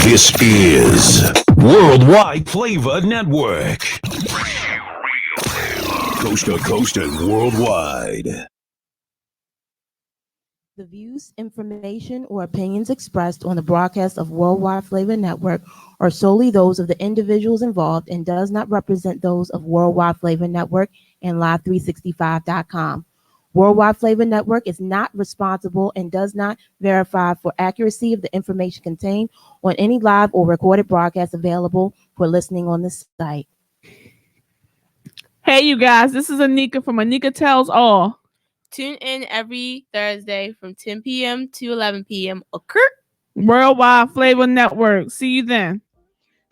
This is Worldwide Flava Network. Coast to coast and worldwide. The views, information, or opinions expressed on the broadcast of Worldwide Flava Network are solely those of the individuals involved and does not represent those of Worldwide Flava Network and Live365.com. Worldwide Flava Network is not responsible and does not verify for accuracy of the information contained on any live or recorded broadcast available for listening on the site. Hey, you guys, this is Anika from Anika Tells All. Tune in every Thursday from 10 p.m. to 11 p.m. Worldwide Flava Network. See you then.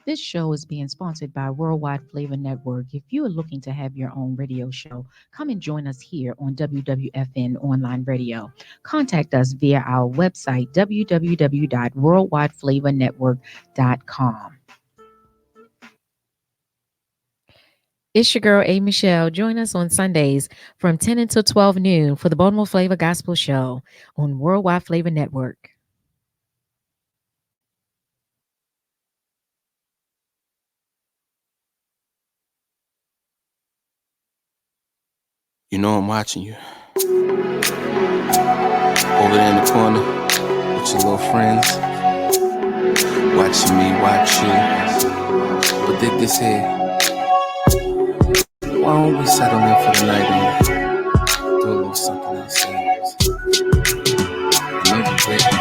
This show is being sponsored by Worldwide Flava Network. If you are looking to have your own radio show, come and join us here on WWFN Online Radio. Contact us via our website, www.worldwideflavanetwork.com. It's your girl, A. Michelle. Join us on Sundays from 10 until 12 noon for the Baltimore Flava Gospel Show on Worldwide Flava Network. You know I'm watching you. Over there in the corner with your little friends. Watching me watch you. But dig this here. Why don't we settle in for the night and do a little something ourselves? Maybe baby.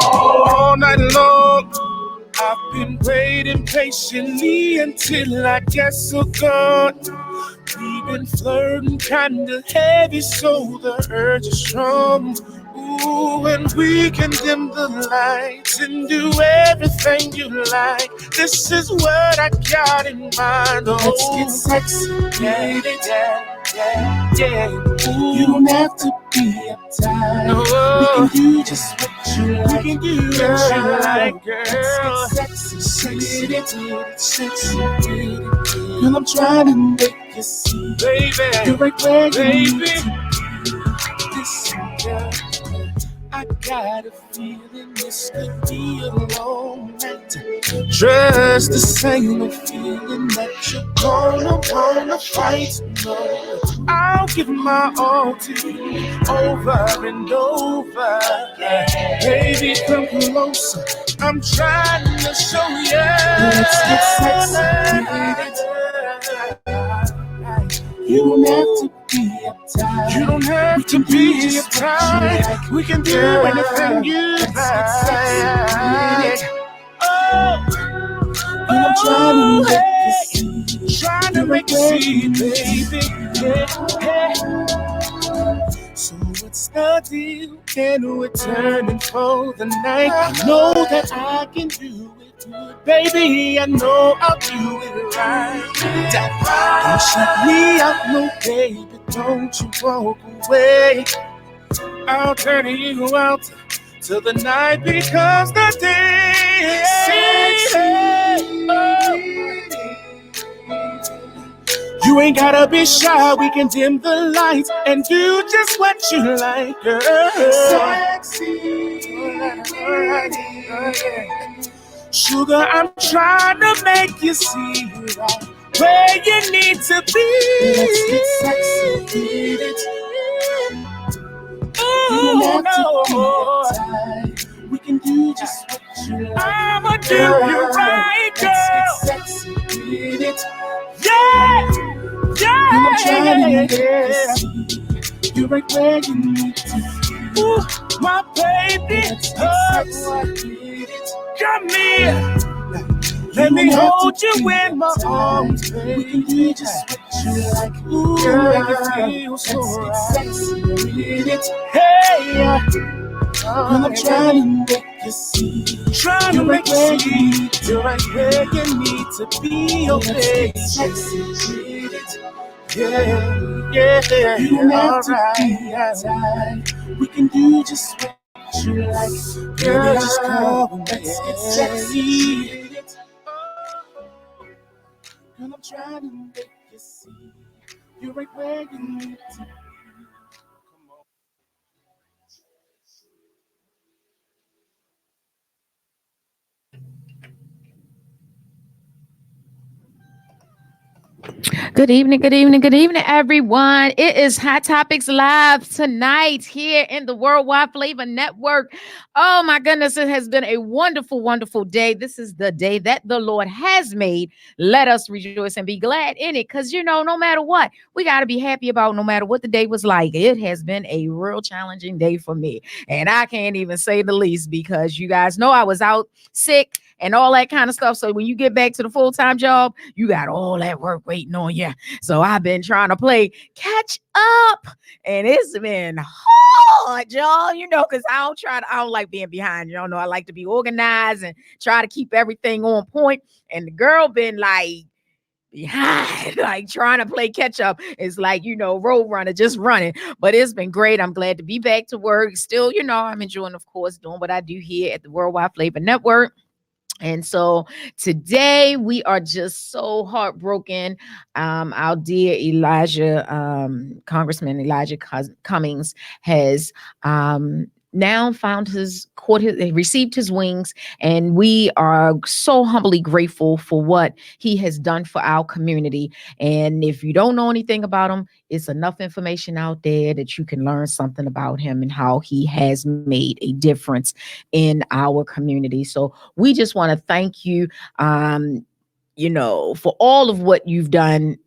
All night long, I've been waiting patiently until I get so good. We've been flirting kinda heavy, so the urge is strong. Ooh, and we can dim the lights and do everything you like. This is what I got in mind. Oh, let's get sexy, yeah, yeah. Ooh, you don't have to be uptight. No, we can do just what you like. We can do what you like, girl. Let's get sexy, sexy. Girl, I'm trying to make you see, baby, you're right where you need to be. Listen, girl, I got a feeling this could be a long night. Just the same feeling that you're gonna wanna fight. No, I'll give my all to you over and over. Baby, come closer. I'm trying to show you. Let's get sexy. You don't have to be uptight. You don't have to be uptight. We can do anything you like. Oh, I'm trying to make you see, baby. Yeah. So what's the deal? Can we turn in for the night? I know that I can do it good, baby. I know I'll do it right. Don't shut me out, no baby. Don't you walk away. I'll turn you out till the night becomes the day. Sexy. Oh. You ain't gotta be shy, we can dim the lights and do just what you like, girl. Sexy. Sugar, I'm trying to make you see right where you need to be. Let's get sexy, get it. Oh, no. We can do just what you like. I'ma do you right, girl. Let's get sexy, get it. Yeah. I'm trying to make you see you're right where you need to be. Ooh, my baby, come here. Let me hold you in my arms, baby. We can do just what you like. Ooh, make it feel so right. Hey, I'm trying to make you see. Trying to make you see you're right where you need to be, oh baby. Yeah, you don't have to be outside. We can do just what you like. Girl, just come and let's get sexy. Girl, I'm trying to make you see you're right where you need to be. Good evening, good evening, good evening, everyone. It is Hot Topics Live tonight here in the Worldwide Flavor Network. Oh my goodness, it has been a wonderful, wonderful day. This is the day that the Lord has made. Let us rejoice and be glad in it because, no matter what, we got to be happy about no matter what the day was like. It has been a real challenging day for me. And I can't even say the least because you guys know I was out sick and all that kind of stuff. So when you get back to the full-time job, you got all that work waiting on you. So I've been trying to play catch up, and it's been hard, y'all. Because I don't like being behind. Y'all know I like to be organized and try to keep everything on point. And the girl been like behind, like trying to play catch up. It's like, road runner, just running. But it's been great. I'm glad to be back to work. Still, I'm enjoying, of course, doing what I do here at the Worldwide Flavor Network. And so today we are just so heartbroken. Our dear Elijah, Congressman Elijah Cummings, has now found received his wings, and we are so humbly grateful for what he has done for our community. And if you don't know anything about him, it's enough information out there that you can learn something about him and how he has made a difference in our community. So we just want to thank you, for all of what you've done,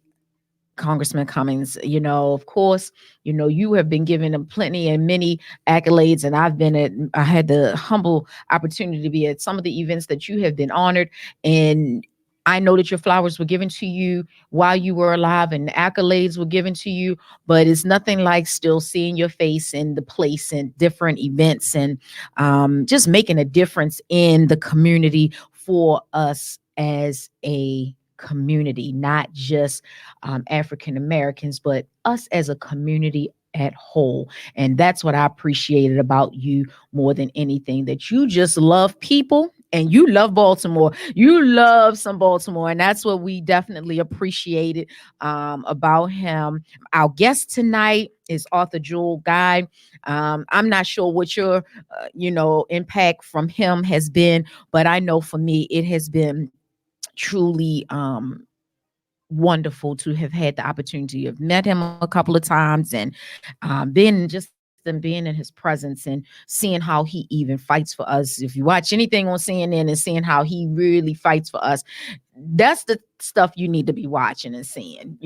Congressman Cummings. Of course, you have been given plenty and many accolades, and I had the humble opportunity to be at some of the events that you have been honored. And I know that your flowers were given to you while you were alive and accolades were given to you, but it's nothing like still seeing your face in the place and different events and just making a difference in the community for us as a community, not just African Americans, but us as a community at whole. And that's what I appreciated about you more than anything, that you just love people and you love Baltimore. You love some Baltimore. And that's what we definitely appreciated about him. Our guest tonight is Arthur Jewel Guy. I'm not sure what your, impact from him has been, but I know for me, it has been truly wonderful to have had the opportunity of met him a couple of times and being in his presence and seeing how he even fights for us. If you watch anything on CNN and seeing how he really fights for us, that's the stuff you need to be watching and seeing.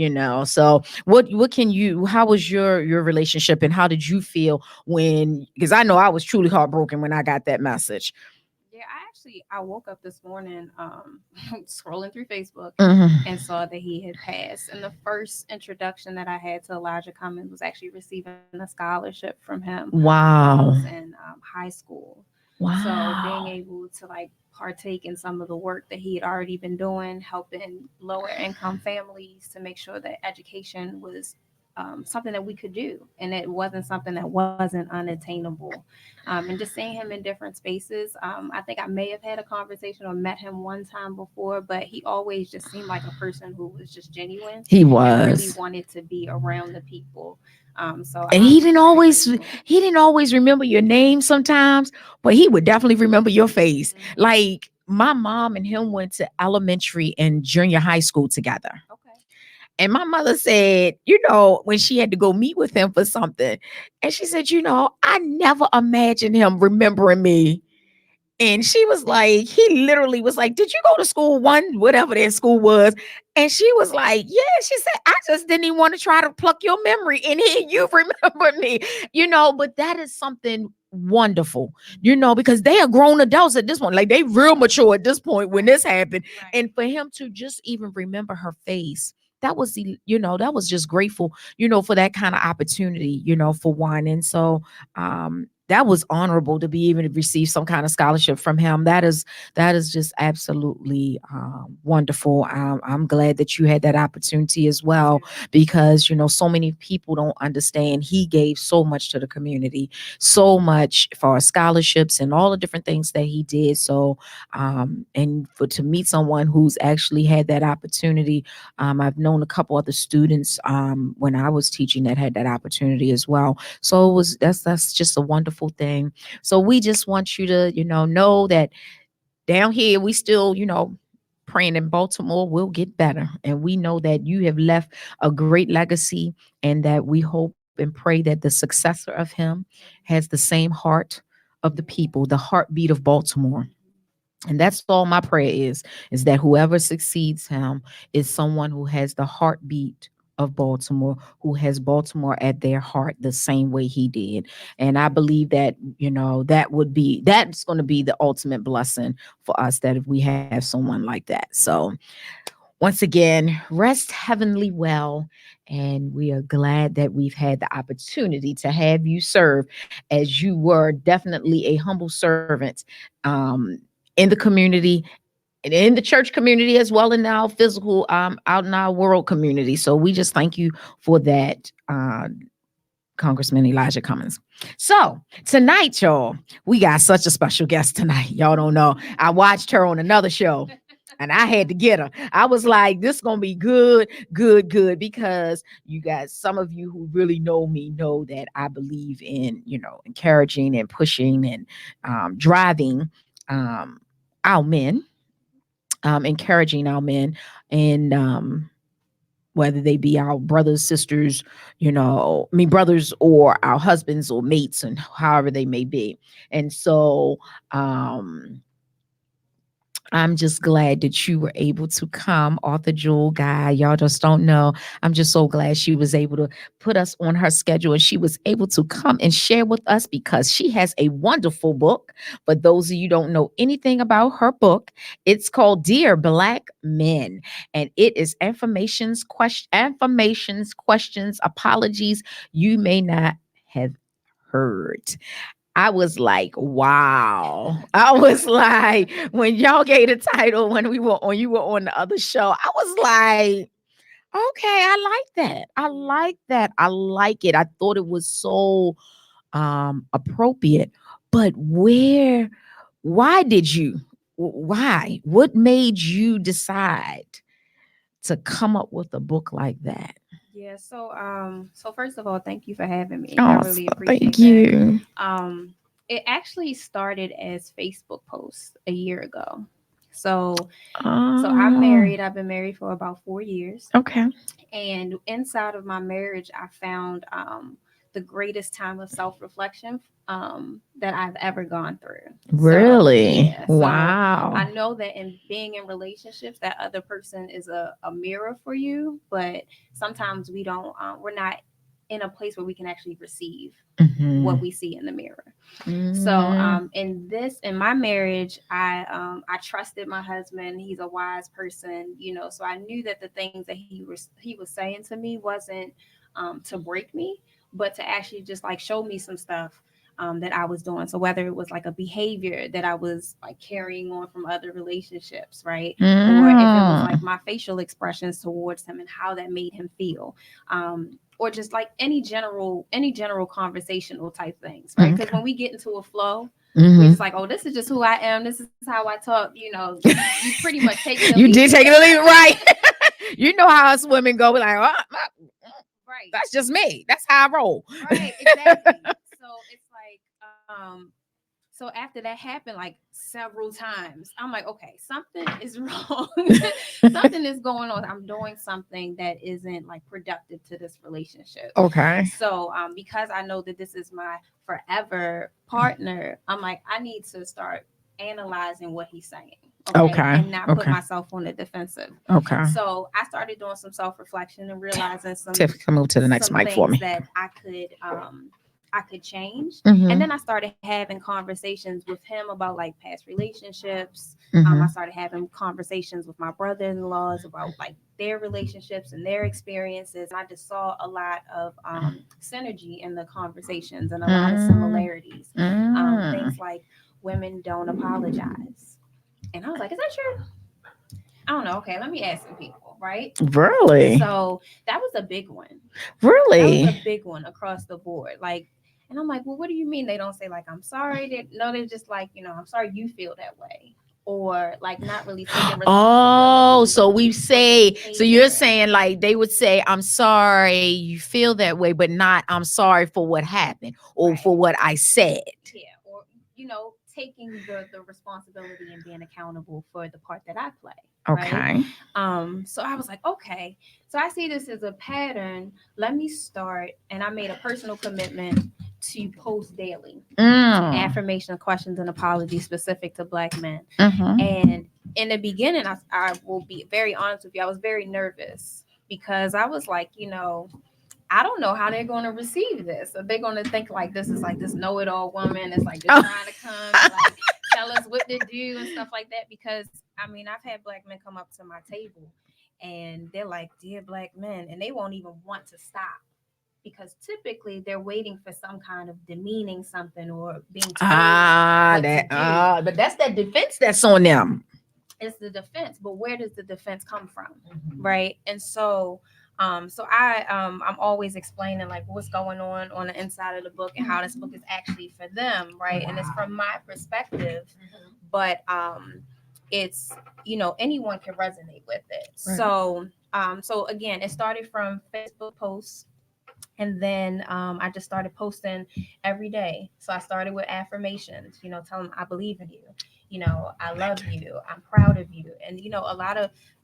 So how was your relationship, and how did you feel because I know I was truly heartbroken when I got that message. Yeah, I woke up this morning scrolling through Facebook Mhm. and saw that he had passed. And the first introduction that I had to Elijah Cummings was actually receiving a scholarship from him while I Wow. was in high school. So being Wow. able to partake in some of the work that he had already been doing, helping lower income families to make sure that education was something that we could do, and it wasn't something that wasn't unattainable. And just seeing him in different spaces, I think I may have had a conversation or met him one time before, but he always just seemed like a person who was just genuine He and really was. wanted to be around the people. So And I'm he didn't very always grateful. he didn't always remember your name sometimes, but he would definitely remember your face. Mhm. Like my mom and him went to elementary and junior high school together. Okay. And my mother said, when she had to go meet with him for something, and she said, I never imagined him remembering me. And she was like, he literally was like, "Did you go to school one, whatever that school was?" And she was like, "Yeah." She said, "I just didn't even want to try to pluck your memory. And here you remember me, but that is something wonderful, because they are grown adults at this point. Like they real mature at this point when this happened. Right. And for him to just even remember her face, that was just grateful, for that kind of opportunity, for one. And so that was honorable to be even to receive some kind of scholarship from him. That is just absolutely wonderful. I'm glad that you had that opportunity as well, because so many people don't understand. He gave so much to the community, so much for our scholarships and all the different things that he did. So and for to meet someone who's actually had that opportunity. I've known a couple other students when I was teaching that had that opportunity as well. So that's just a wonderful thing. So we just want you to know that down here we still praying in Baltimore will get better. And we know that you have left a great legacy, and that we hope and pray that the successor of him has the same heart of the people, the heartbeat of Baltimore. And that's all my prayer is that whoever succeeds him is someone who has the heartbeat of Baltimore, who has Baltimore at their heart the same way he did. And I believe that, that's going to be the ultimate blessing for us, that if we have someone like that. So once again, rest heavenly well. And we are glad that we've had the opportunity to have you serve, as you were definitely a humble servant in the community and in the church community, as well in our physical, out in our world community. So we just thank you for that, Congressman Elijah Cummings. So tonight, y'all, we got such a special guest tonight. Y'all don't know. I watched her on another show and I had to get her. I was like, this is going to be good, good, good, because you guys, some of you who really know me know that I believe in, encouraging and pushing and driving our men, encouraging our men, and whether they be our brothers, sisters, brothers, or our husbands or mates, and however they may be. And so I'm just glad that you were able to come, Arthur Jewel guy. Y'all just don't know. I'm just so glad she was able to put us on her schedule, and she was able to come and share with us, because she has a wonderful book. For those of you who don't know anything about her book, it's called Dear Black Men, and it is affirmations, questions, apologies you may not have heard. I was like, wow. I was like, when y'all gave the title, when you were on the other show, I was like, okay, I like that. I like that. I like it. I thought it was so appropriate. But what made you decide to come up with a book like that? Yeah, so first of all, thank you for having me. Oh, I really appreciate thank that. you. It actually started as Facebook posts a year ago. So Oh, I'm married. I've been married for about 4 years. okay. And inside of my marriage, I found the greatest time of self-reflection that I've ever gone through. Really? Yeah. So Wow. I know that in being in relationships, that other person is a mirror for you, but sometimes we're not in a place where we can actually receive what we see in the mirror. So in my marriage, I trusted my husband. He's a wise person, so I knew that the things that he was saying to me wasn't to break me, but to actually just like show me some stuff that I was doing. So whether it was like a behavior that I was like carrying on from other relationships, right? Or if it was like my facial expressions towards him and how that made him feel. Or just like any general conversational type things, right? Because when we get into a flow, we're just like, oh, this is just who I am. This is how I talk. You pretty much take it. You did take it or leave it, right? You know how us women go. We're like, right. That's just me. That's how I roll. Right, exactly. So it's like, so after that happened like several times, I'm like, okay, something is wrong. Something is going on. I'm doing something that isn't like productive to this relationship. Okay. So because I know that this is my forever partner, I'm like, I need to start analyzing what he's saying. Okay. And not put myself on the defensive. Okay. So I started doing some self-reflection and realizing Tiff, come move to the next mic for me. That I could change. And then I started having conversations with him about like past relationships. I started having conversations with my brother-in-laws about like their relationships and their experiences. I just saw a lot of synergy in the conversations and a lot of similarities. Things like women don't apologize. And I was like, is that true? I don't know. Okay, let me ask some people, right? Really? So that was a big one. Really? That was a big one across the board. Like, and I'm like, well, what do you mean? They don't say like, I'm sorry. They're just like, I'm sorry you feel that way. Or like not really taking responsibility. Oh, so we say, so you're saying like they would say, I'm sorry you feel that way, but not I'm sorry for what happened or for what I said. Yeah. Or, taking the responsibility and being accountable for the part that I play. Okay. Right? So I was like, okay, so I see this as a pattern. Let me start, and I made a personal commitment to post daily affirmation, questions, and apologies specific to Black men. And in the beginning, I will be very honest with you, I was very nervous because I was like, I don't know how they're going to receive this. Are they going to think like this is like this know-it-all woman? It's like just trying to come and like tell us what to do and stuff like that? Because I mean, I've had Black men come up to my table and they're like, "Dear Black men," and they won't even want to stop because typically they're waiting for some kind of demeaning something or being told what to do. But that's that defense that's on them. It's the defense, but where does the defense come from, right? And so I'm always explaining like what's going on the inside of the book and how this book is actually for them, right? And it's from my perspective, but it's anyone can resonate with it. Right. So again, it started from Facebook posts. And then I just started posting every day. So I started with affirmations, tell them I believe in you. I love you. I'm proud of you. And,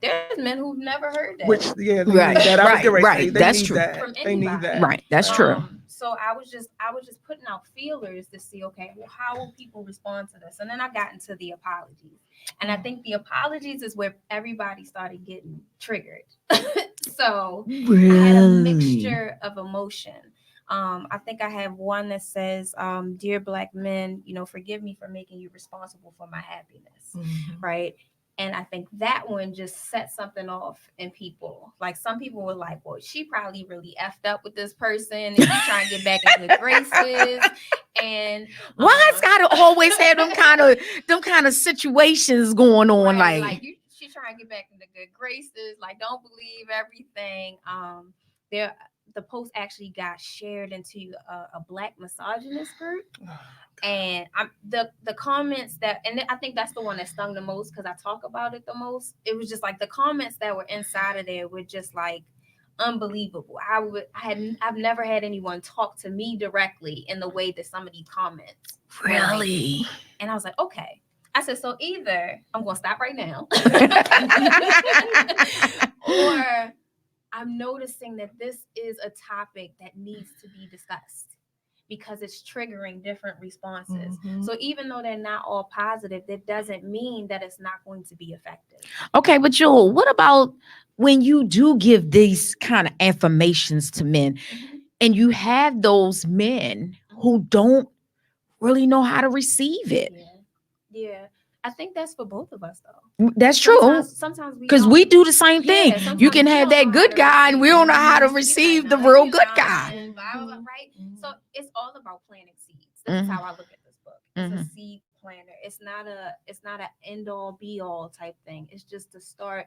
there's men who've never heard that. Which, yeah, they need that. I was getting ready to say, That's need true. that. From They need anybody. that. Right. That's true. So I was just putting out feelers to see, okay, well, how will people respond to this? And then I got into the apologies. And I think the apologies is where everybody started getting triggered. So I had a mixture of emotion. I think I have one that says, "Dear Black men, forgive me for making you responsible for my happiness," right? And I think that one just set something off in people. Like some people were like, "Well, she probably really effed up with this person, and she's trying to get back in good graces." And why it's gotta always have them kind of situations going on, right, she's trying to get back into good graces. Like, don't believe everything. The post actually got shared into a Black misogynist group. And the comments and I think that's the one that stung the most because I talk about it the most. It was just like the comments that were inside of there were just like unbelievable. I've never had anyone talk to me directly in the way that some of these comments. Really? And I was like, okay. I said, so either I'm going to stop right now or I'm noticing that this is a topic that needs to be discussed because it's triggering different responses. So even though they're not all positive, that doesn't mean that it's not going to be effective. Okay, but Joel, what about when you do give these kind of affirmations to men and you have those men who don't really know how to receive it? Yeah. I think that's for both of us, though. That's true. Sometimes because we do the same thing. You can have that good guy, and we don't know how to receive the real good guy. Right? So it's all about planting seeds. That's how I look at this book. It's a seed planter. It's not an end all be all type thing. It's just to start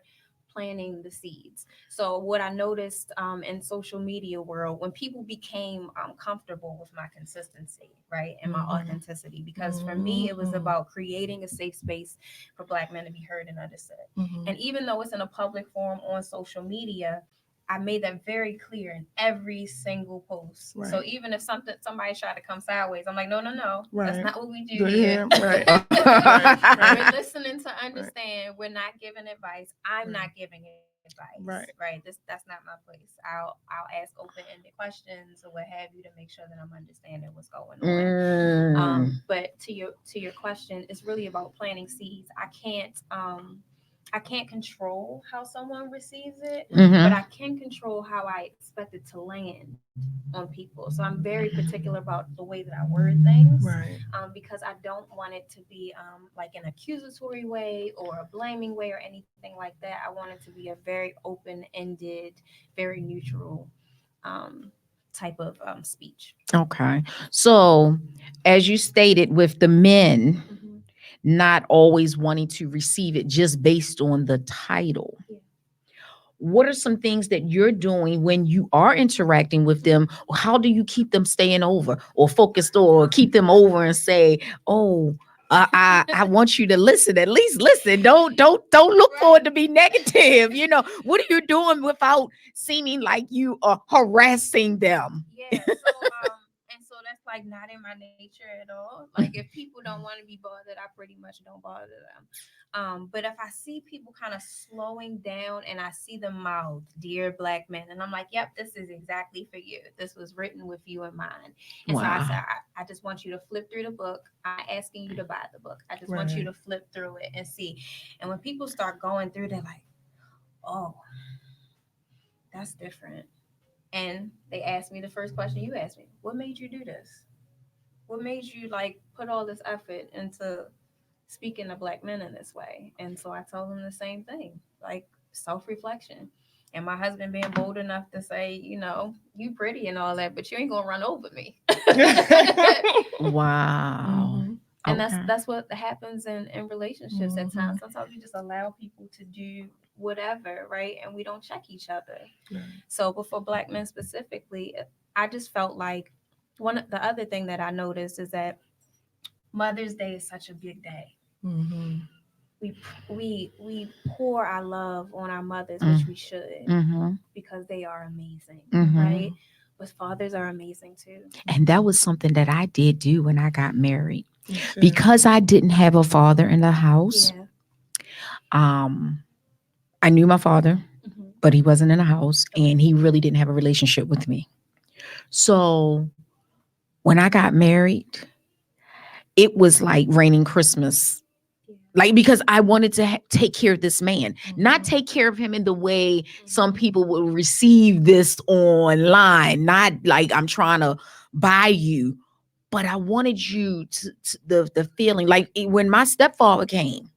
planting the seeds. So what I noticed in social media world, when people became comfortable with my consistency, right, and my authenticity, because for me it was about creating a safe space for Black men to be heard and understood. And even though it's in a public forum on social media, I made that very clear in every single post. Right. So even if somebody tried to come sideways, I'm like, no, right. That's not what we do here. Right. We're listening to understand. We're not giving advice. I'm not giving advice. Right. That's not my place. I'll ask open-ended questions or what have you to make sure that I'm understanding what's going on. But to your question, it's really about planting seeds. I can't control how someone receives it, but I can control how I expect it to land on people. So I'm very particular about the way that I word things, because I don't want it to be like an accusatory way or a blaming way or anything like that. I want it to be a very open-ended, very neutral type of speech. Okay. So as you stated with the men, not always wanting to receive it just based on the title. What are some things that you're doing when you are interacting with them? How do you keep them staying over or focused or keep them over and say, oh, I want you to listen, at least listen. Don't look for it to be negative. What are you doing without seeming like you are harassing them? Yeah. So like not in my nature at all. Like if people don't want to be bothered, I pretty much don't bother them. But if I see people kind of slowing down and I see them mouth, "Dear Black men," and I'm like, yep, this is exactly for you. This was written with you in mind. And so I said, I just want you to flip through the book. I'm not asking you to buy the book. I just want you to flip through it and see. And when people start going through, they're like, oh, that's different. And they asked me the first question you asked me, what made you do this? What made you like put all this effort into speaking to Black men in this way? And so I told them the same thing, like self-reflection. And my husband being bold enough to say, you know, you pretty and all that, but you ain't gonna run over me. Wow. Mm-hmm. And that's what happens in relationships at times. Sometimes we just allow people to do whatever, right? And we don't check each other. So, but for Black men specifically, I just felt like the other thing that I noticed is that Mother's Day is such a big day. We pour our love on our mothers, which we should, because they are amazing, right? But fathers are amazing too. And that was something that I did do when I got married. Because I didn't have a father in the house. I knew my father, but he wasn't in the house, and he really didn't have a relationship with me. So when I got married, it was like raining Christmas. Like, because I wanted to take care of this man, not take care of him in the way some people will receive this online. Not like I'm trying to buy you, but I wanted you to the feeling like when my stepfather came.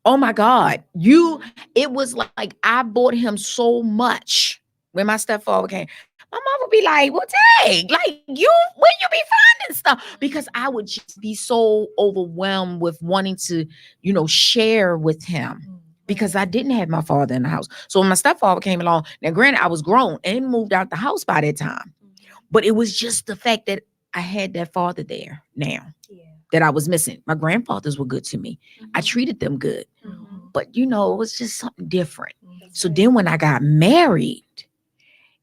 Oh my God, it was like I bought him so much when my stepfather came. My mom would be like, well, dang, like where you be finding stuff? Because I would just be so overwhelmed with wanting to, share with him because I didn't have my father in the house. So when my stepfather came along, now granted, I was grown and moved out the house by that time. But it was just the fact that I had that father there now that I was missing. My grandfathers were good to me. I treated them good. But, it was just something different. So then when I got married,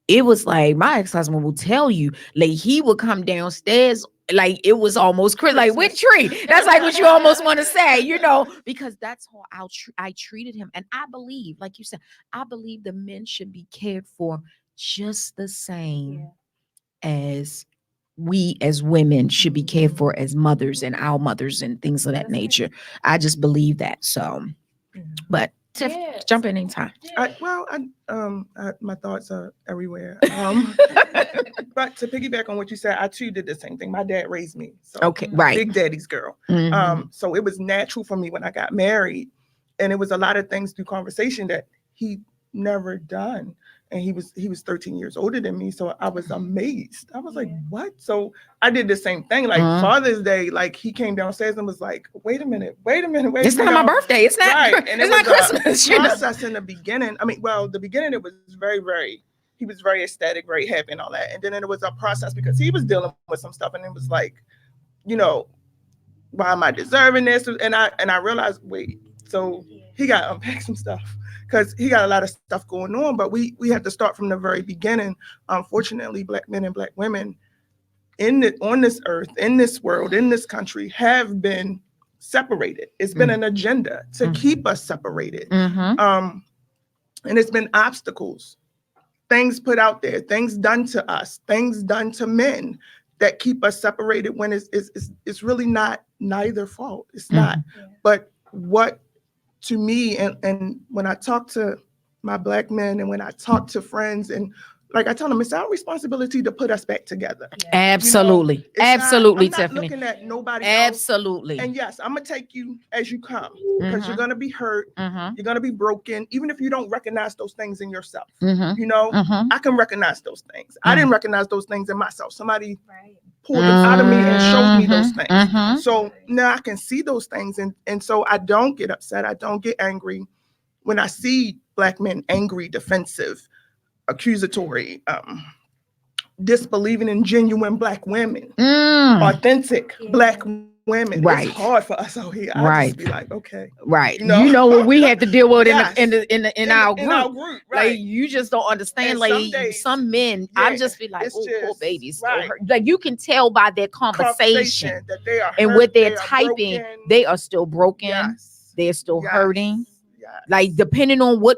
it was like my ex-husband will tell you, like he would come downstairs, like it was almost like with tree. That's like what you almost want to say, because that's how I treated him. And I believe, like you said, I believe the men should be cared for just the same as we as women should be cared for as mothers and our mothers and things of that nature. I just believe that. So, but Tiff, jump in anytime. My thoughts are everywhere. But to piggyback on what you said, I too did the same thing. My dad raised me. So Big Daddy's girl. So it was natural for me when I got married. And it was a lot of things through conversation that he never done. And he was 13 years older than me. So I was amazed. I was like, what? So I did the same thing. Like Father's Day, like he came downstairs and was like, wait a minute. It's not my birthday. It's not, and it's not Christmas. Process in the beginning. The beginning, it was he was very ecstatic, very happy and all that. And then it was a process because he was dealing with some stuff. And it was like, why am I deserving this? And I realized, wait, so he got to unpack some stuff. Because he got a lot of stuff going on, but we have to start from the very beginning. Unfortunately, Black men and Black women on this earth, in this world, in this country, have been separated. It's been an agenda to keep us separated. And it's been obstacles, things put out there, things done to us, things done to men that keep us separated when it's really not neither fault. It's not. But what to me, and when I talk to my Black men and when I talk to friends, and like I tell them, it's our responsibility to put us back together. Absolutely. Absolutely, I'm not Tiffany. looking at nobody Absolutely. else. And yes, I'm going to take you as you come because you're going to be hurt. You're going to be broken, even if you don't recognize those things in yourself. I can recognize those things. I didn't recognize those things in myself. Somebody pulled them out of me and showed me those things. So now I can see those things. And so I don't get upset. I don't get angry when I see Black men angry, defensive, accusatory, disbelieving in genuine Black women, authentic Black women, Right. it's hard for us out here. I Right. just be like, okay, Right. you know, what we have to deal with Yes. in our group. in our group, right? Like you just don't understand. And Like some days, some men, I yeah, just be like, it's oh, poor just- babies. right. Like you can tell by their conversation that they are and hurt, what they're they are typing, broken. they are still broken. Yes. They're still Yes. hurting. Yes. Like depending on what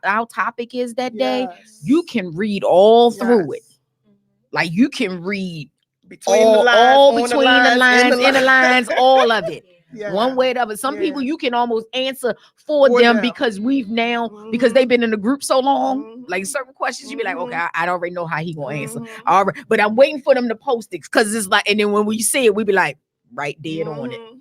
our topic is that day, Yes. you can read all through it. Yes. Like you can read Between the lines, all on between the lines, in the lines, all of it. Yeah. One way or the other. Some Yeah. people you can almost answer for For them them. because we've now because Mhm. they've been in the group so long. Mhm. Like certain questions, you be like, Mhm. okay, I already know how he gonna answer. Mhm. All right, but I'm waiting for them to post it because it's like, and then when we see it, we be like, right, dead on it. Mhm.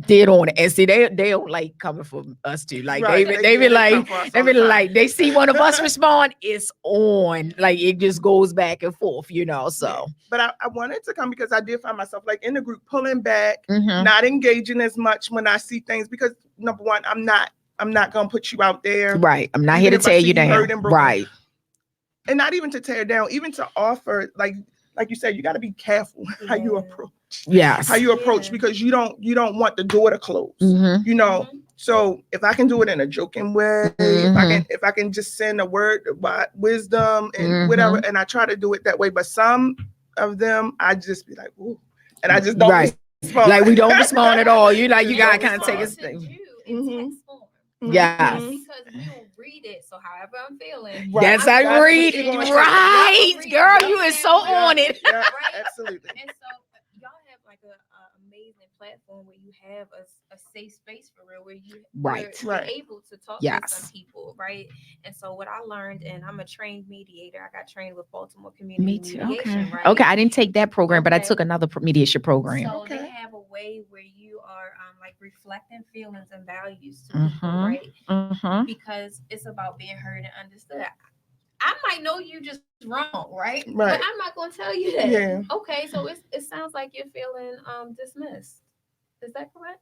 Dead on it. And see, they don't like coming from us too. Like Right. they They be come like, for us they all be the time. like, they see one of us respond, it's on. Like it just goes back and forth, so. But I wanted to come because I did find myself like in the group pulling back, Mhm. not engaging as much when I see things because number one, I'm not gonna put you out there. Right. I'm not Even here to if I tear see you down. hurt and broken. Right. And not even to tear down, even to offer, like you said, you got to be careful how you approach. Yes. How you approach because you don't want the door to close. Mhm. You know. So if I can do it in a joking way, if I can just send a word about wisdom and whatever, and I try to do it that way. But some of them, I just be like, ooh, and I just don't respond. Like we don't respond at all. You like you Don't gotta kind of take respond. it. Yes. Yes. Because we don't read it. So however I'm feeling. Right. That's how That's read. what you gonna say. Right, Yep. girl, Yep. you is so on it. Yeah, Right? absolutely. And so y'all have like a amazing platform where you have a safe space for real, where you're Right. able to talk to Yes. some people, right? And so what I learned, and I'm a trained mediator. I got trained with Baltimore Community Me too. Mediation, Okay. right? Okay. I didn't take that program, but I Okay. took another mediation program. So they have a way where you are like reflecting feelings and values to people, Mhm. right? Mhm. Because it's about being heard and understood. I might know you just wrong, right? Right. But I'm not gonna tell you that. Yeah. Okay, so it sounds like you're feeling dismissed. Is that correct?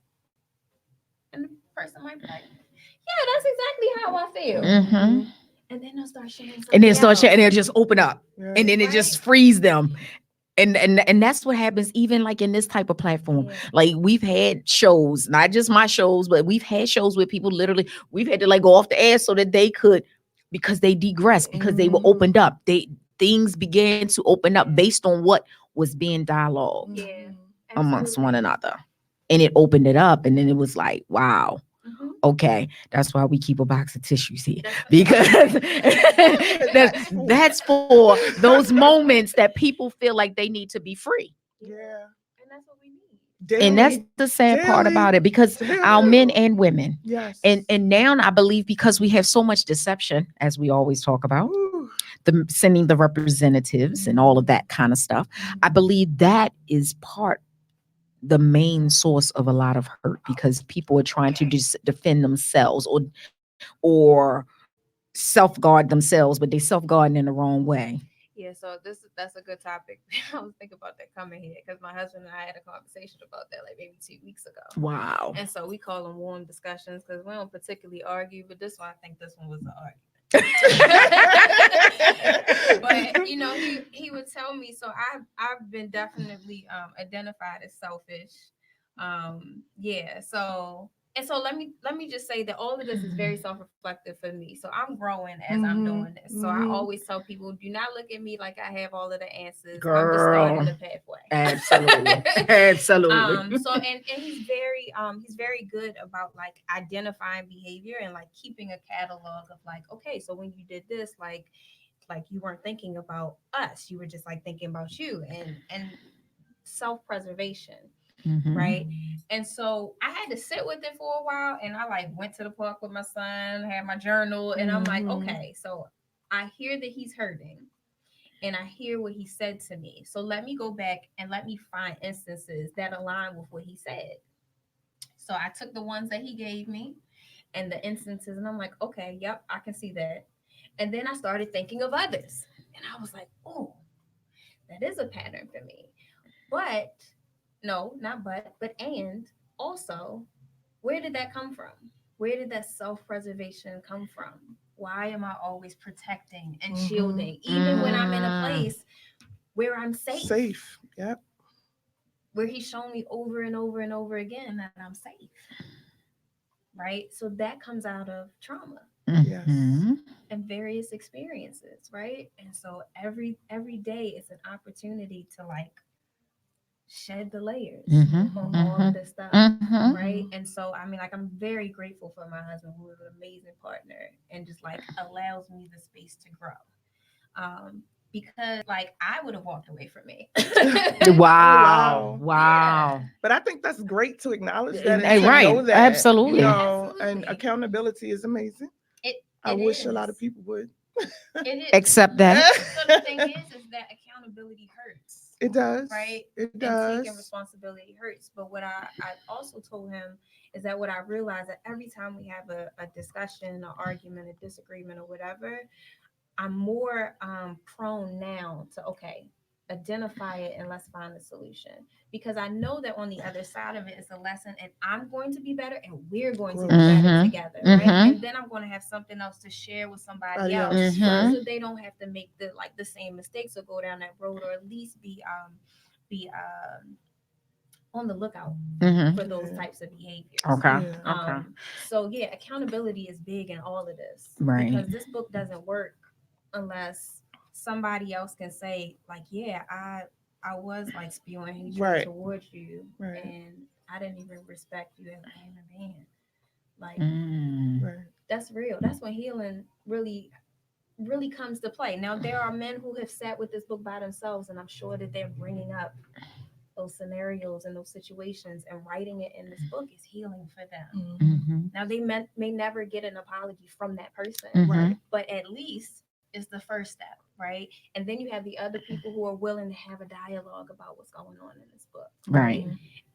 And the person might be like, yeah, that's exactly how I feel. Mhm. And then they'll start sharing And then something and else. they'll just open up, Yeah. and then it just frees them. And that's what happens even like in this type of platform. Yeah. Like we've had shows, not just my shows, but we've had shows where people literally we've had to like go off the air so that they could, because they digressed, because they were opened up. Things began to open up based on what was being dialogued Yeah. amongst one another. And it opened it up, and then it was like, wow. Mhm. Okay, that's why we keep a box of tissues here, That's- because that's for those moments that people feel like they need to be free. Yeah. And that's what we need. And that's the sad part about it, because our men and women, Yes. and now I believe because we have so much deception, as we always talk about, Ooh. the sending the representatives and all of that kind of stuff, I believe that is the main source of a lot of hurt, because people are trying to defend themselves or self-guard themselves, but they self-guarding in the wrong way. Yeah, so that's a good topic. I was thinking about that coming here because my husband and I had a conversation about that like maybe 2 weeks ago. Wow. And so we call them warm discussions because we don't particularly argue, but this one, I think this one was an argument. But you know, he would tell me, so I've been definitely identified as selfish. Yeah, so and so let me just say that all of this is very self-reflective for me. So I'm growing as I'm doing this. So I always tell people, do not look at me like I have all of the answers. I'm just starting the pathway. Absolutely. Absolutely. So and he's very good about like identifying behavior and like keeping a catalog of like, okay, so when you did this, like you weren't thinking about us, you were just like thinking about you and self-preservation. Mhm. Right. And so I had to sit with it for a while, and I like went to the park with my son, had my journal, and I'm like, okay, so I hear that he's hurting and I hear what he said to me. So let me go back and let me find instances that align with what he said. So I took the ones that he gave me and the instances, and I'm like, okay, yep, I can see that. And then I started thinking of others, and I was like, oh, that is a pattern for me. But no, not but and also, where did that come from? Where did that self-preservation come from? Why am I always protecting and shielding, even when I'm in a place where I'm safe? Safe. Yep. where he's shown me over and over and over again that I'm safe. Right? So that comes out of trauma. Yes. And various experiences, right? And so every day it's an opportunity to like shed the layers on all of this stuff, right? And so I mean, like, I'm very grateful for my husband, who is an amazing partner and just like allows me the space to grow. Because like I would have walked away from me. Wow. Wow. But I think that's great to acknowledge that and to Right. know that. Absolutely. You know, and Absolutely. accountability is amazing. I It wish a is. lot of people would. It is. Accept that. So the thing is that accountability hurts. It does. Right? It And does. taking responsibility hurts. But what I also told him is that what I realized that every time we have a discussion, an argument, a disagreement, or whatever, I'm more prone now to, okay, identify it and let's find a solution. Because I know that on the other side of it is a lesson, and I'm going to be better and we're going to be better together. Right? And then I'm going to have something else to share with somebody else, so they don't have to make the same mistakes or go down that road, or at least be on the lookout for those types of behaviors. Okay. So yeah, accountability is big in all of this. Right. Because this book doesn't work unless somebody else can say, like, yeah, I was like spewing hatred towards you, and I didn't even respect you as a human being. Like, that's real. That's when healing really comes to play. Now, there are men who have sat with this book by themselves, and I'm sure that they're bringing up those scenarios and those situations, and writing it in this book is healing for them. Now, they may never get an apology from that person, but at least it's the first step, right? And then you have the other people who are willing to have a dialogue about what's going on in this book, right?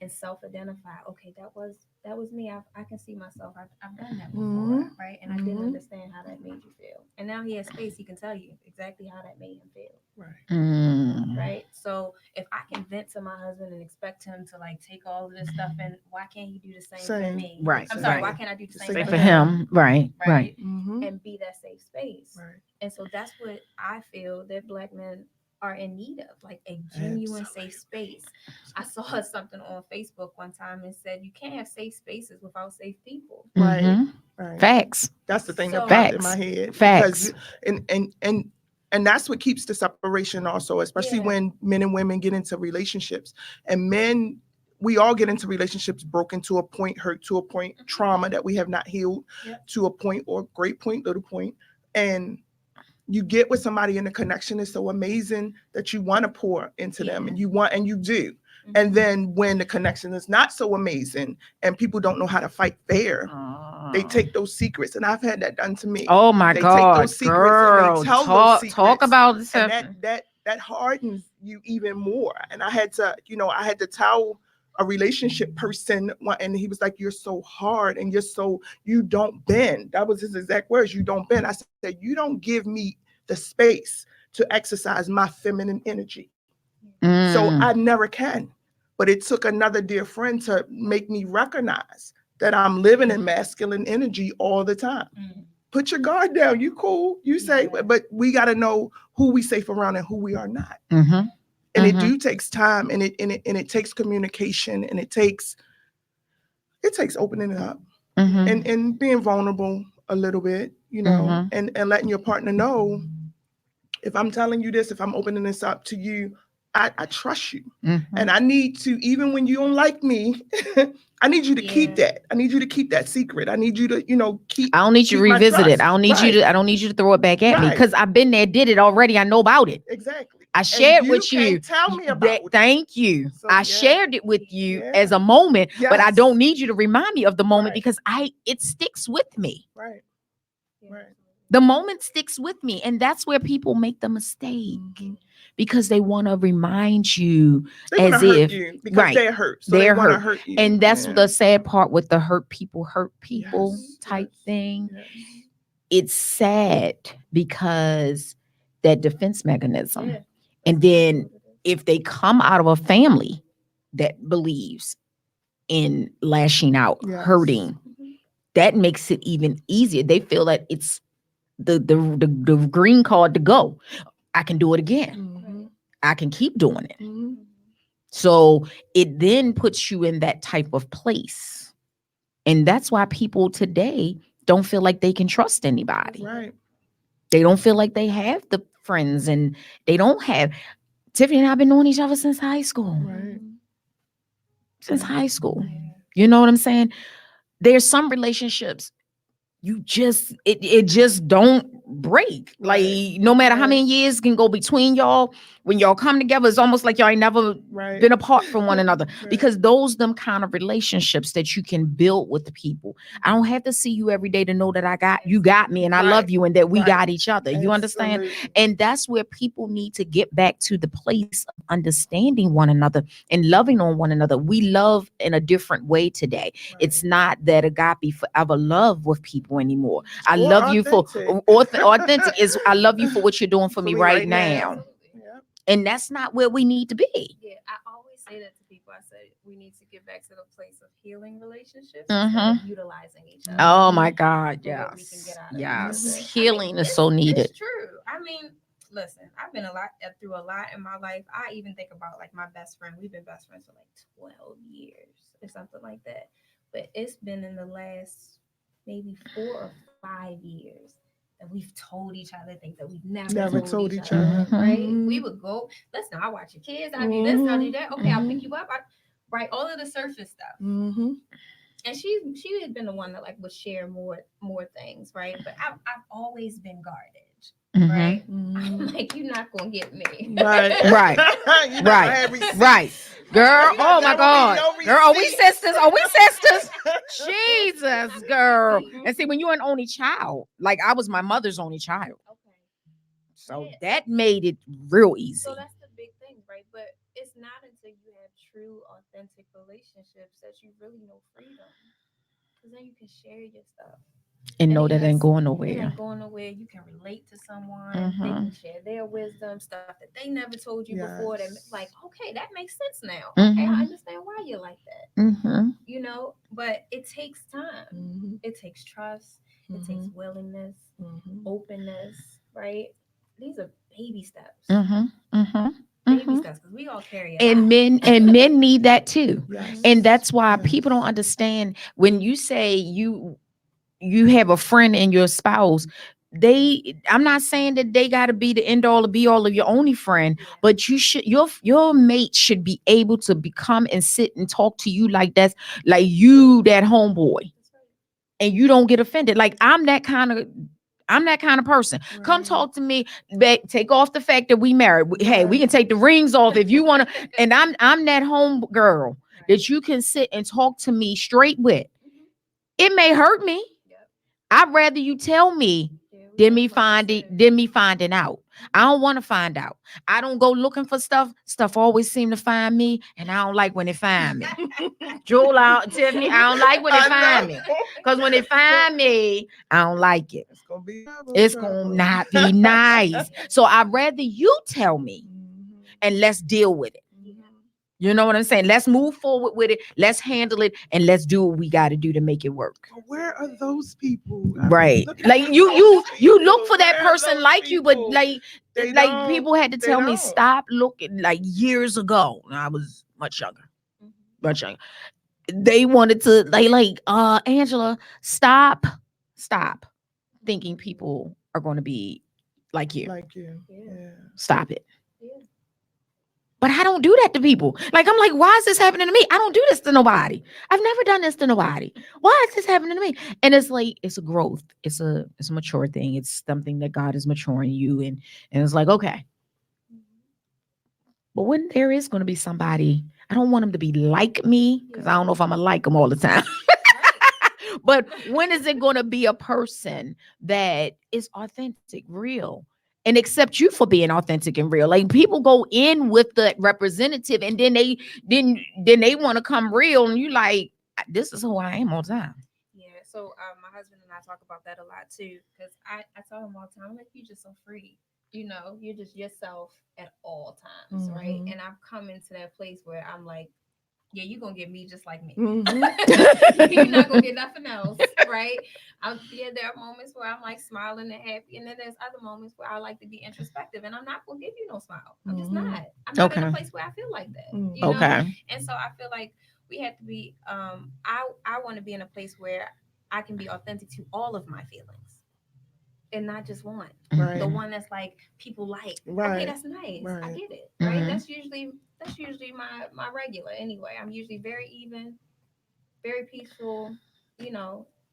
And self-identify. Okay, that was me. I can see myself. I've done that before, right? And I didn't understand how that made you feel. And now he has space. He can tell you exactly how that made him feel. Right. So if I can vent to my husband and expect him to like take all of this stuff, and why can't he do the same for me? Right. I'm sorry. Why can't I do the same For him? Right. And be that safe space. And so that's what I feel that Black men are in need of, like a genuine safe space. I saw something on Facebook one time and said you can't have safe spaces without safe people. Right. Facts. That's the thing So- that popped in my head. Facts. Because, and that's what keeps the separation also, especially when men and women get into relationships. And men, we all get into relationships broken to a point, hurt to a point, trauma that we have not healed to a point, or great point, little point. And you get with somebody and the connection is so amazing that you want to pour into them, and you do. And then when the connection is not so amazing and people don't know how to fight fair, they take those secrets. And I've had that done to me. Oh my They God, take those secrets girl, and they tell those secrets. talk about this. And that hardens you even more. And I had to tell a relationship person, and he was like, "You're so hard, and you don't bend." That was his exact words. "You don't bend." I said, "You don't give me the space to exercise my feminine energy. So I never can." But it took another dear friend to make me recognize that I'm living in masculine energy all the time. Put your guard down. You cool. You say, but we got to know who we safe around and who we are not. And it takes time, and it takes communication, and it takes opening it up and being vulnerable a little bit, and letting your partner know, if I'm telling you this, if I'm opening this up to you, I trust you. And I need to, even when you don't like me, I need you to keep that. I need you to keep that secret. I need you to, keep. I don't need you to revisit it. I don't need you to. I don't need you to throw it back at me, because I've been there, did it already. I know about it. Exactly. I shared with you. Tell me about it. Thank you. So, I shared it with you as a moment, but I don't need you to remind me of the moment, because it sticks with me. Right. The moment sticks with me, and that's where people make the mistake, because they want to remind you as if they're hurt. So they're hurt. hurt you. And that's the sad part with the hurt people type thing. It's sad because that defense mechanism. And then if they come out of a family that believes in lashing out, hurting, that makes it even easier. They feel that it's the green card to go. I can do it again. I can keep doing it. So it then puts you in that type of place. And that's why people today don't feel like they can trust anybody. Right. They don't feel like they have the friends, and they don't have. Tiffany and I have been knowing each other since high school. Right. Since high school. You know what I'm saying? There's some relationships it just don't break. Like no matter how many years can go between y'all, when y'all come together, it's almost like y'all ain't never been apart from one another. Because those them kind of relationships that you can build with the people. I don't have to see you every day to know that you got me and I love you and that we got each other. You understand? And that's where people need to get back to the place of understanding one another and loving on one another. We love in a different way today. It's not that agape forever love with people anymore. I love you for authentic is I love you for what you're doing for me right now. And that's not where we need to be. Yeah, I always say that to people. I say we need to get back to the place of healing relationships Mhm. instead of utilizing each other. Oh my God, for what we can yes. get out of it. Yes. I mean, Healing is so needed. It's true. I mean, listen, I've been through a lot in my life. I even think about like my best friend. We've been best friends for like 12 years or something like that. But it's been in the last maybe 4 or 5 years that we've told each other things that we've never told each other. Right? We would go, listen, I watch your kids, I do this, I do that. Okay, I'll pick you up. Right, all of the surface stuff. And she had been the one that like would share more things, right? But I've always been guarded, right? I'm like, you're not gonna get me, right. Girl, oh my God, girl, are we sisters? Are we sisters? Jesus, girl. And see, when you're an only child, like I was my mother's only child, so that made it real easy. So that's the big thing, right? But it's not until you have true, authentic relationships that you really know freedom, because then you can share your stuff and know that ain't going It nowhere. ain't going nowhere. You can relate to someone. They can share their wisdom, stuff that they never told you before. That like, okay, that makes sense now. Okay, I understand why you're like that. You know, but it takes time. It takes trust. It takes willingness, openness. Right? These are baby steps. Baby steps, because we all carry it. And men need that too. And that's why people don't understand when you say you have a friend and your spouse. I'm not saying that they got to be the end all or be all of your only friend, but you should your mate should be able to become and sit and talk to you like that's like you that homeboy, and you don't get offended. Like I'm that kind of person. Come talk to me. Take off the fact that we married. Hey, we can take the rings off if you want to. And I'm that home girl that you can sit and talk to me straight with. It may hurt me. I'd rather you tell me than me finding out. I don't want to find out. I don't go looking for stuff. Stuff always seem to find me, and I don't like when it find me. Jewel out, Tiffany, I don't like when it find me. Because when it find me, I don't like it. It's gonna not be nice. So I'd rather you tell me and let's deal with it. You know what I'm saying? Let's move forward with it. Let's handle it, and let's do what we got to do to make it work. Where are those people? Right. Like you look for that person like you, but like people had to tell me stop looking. Like years ago, when I was much younger. They wanted to Angela, stop thinking people are going to be like you. Yeah. Stop it. But I don't do that to people. Like, I'm like, why is this happening to me? I don't do this to nobody. I've never done this to nobody. Why is this happening to me? And it's like, it's a growth. It's a mature thing. It's something that God is maturing you. And it's like, okay. But when there is going to be somebody, I don't want them to be like me, because I don't know if I'm going to like them all the time. But when is it going to be a person that is authentic, real, and accept you for being authentic and real? Like people go in with the representative, and then they want to come real, and you like, this is who I am all the time. Yeah. So my husband and I talk about that a lot too, because I tell him all the time, I'm like, you're just so free. You know, you're just yourself at all times, right? And I've come into that place where I'm like, yeah, you're gonna get me just like me. Mhm. You're not gonna get nothing else, right? Yeah, there are moments where I'm like smiling and happy, and then there's other moments where I like to be introspective, and I'm not gonna give you no smile. I'm just Mhm. not. I'm not in a Okay. place where I feel like that. Mm. You know? Okay. And so I feel like we have to be. I want to be in a place where I can be authentic to all of my feelings, and not just one. Right. The one that's like people like. Okay, Right. that's nice. I Right. get it. Right. Mhm. That's usually my regular anyway. I'm usually very even, very peaceful,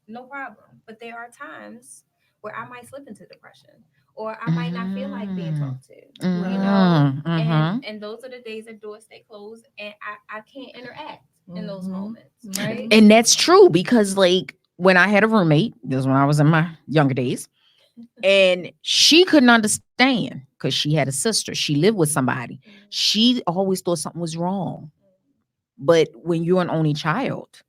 no problem. But there are times where I might slip into depression, or I might not feel like being talked to, and those are the days that doors stay closed and I can't interact in those moments, right? And that's true because, like, when I had a roommate, this was when I was in my younger days, and she couldn't understand because she had a sister. She lived with somebody. She always thought something was wrong. But when you're an only child,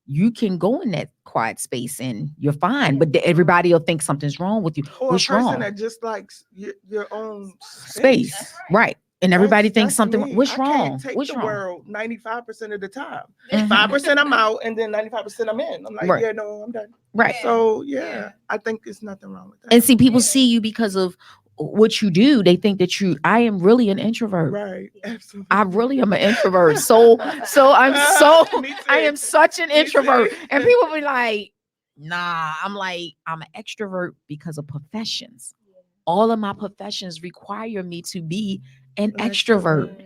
you can go in that quiet space and you're fine. But everybody will think something's wrong with you. Or What's a person wrong? that just likes your own Space. space. Right. And everybody thinks That's something. me. What's I wrong? can't take What's the wrong? world 95% of the time. Mhm. 5% I'm out, and then 95% I'm in. I'm like, Right. yeah, no, I'm done. Right. So yeah, I think there's nothing wrong with that. And see, people see you because of what you do. They think that I am really an introvert. Right. Absolutely. I really am an introvert. So I am such an Me introvert. too. And people be like, nah, I'm an extrovert because of professions. All of my professions require me to be an extrovert.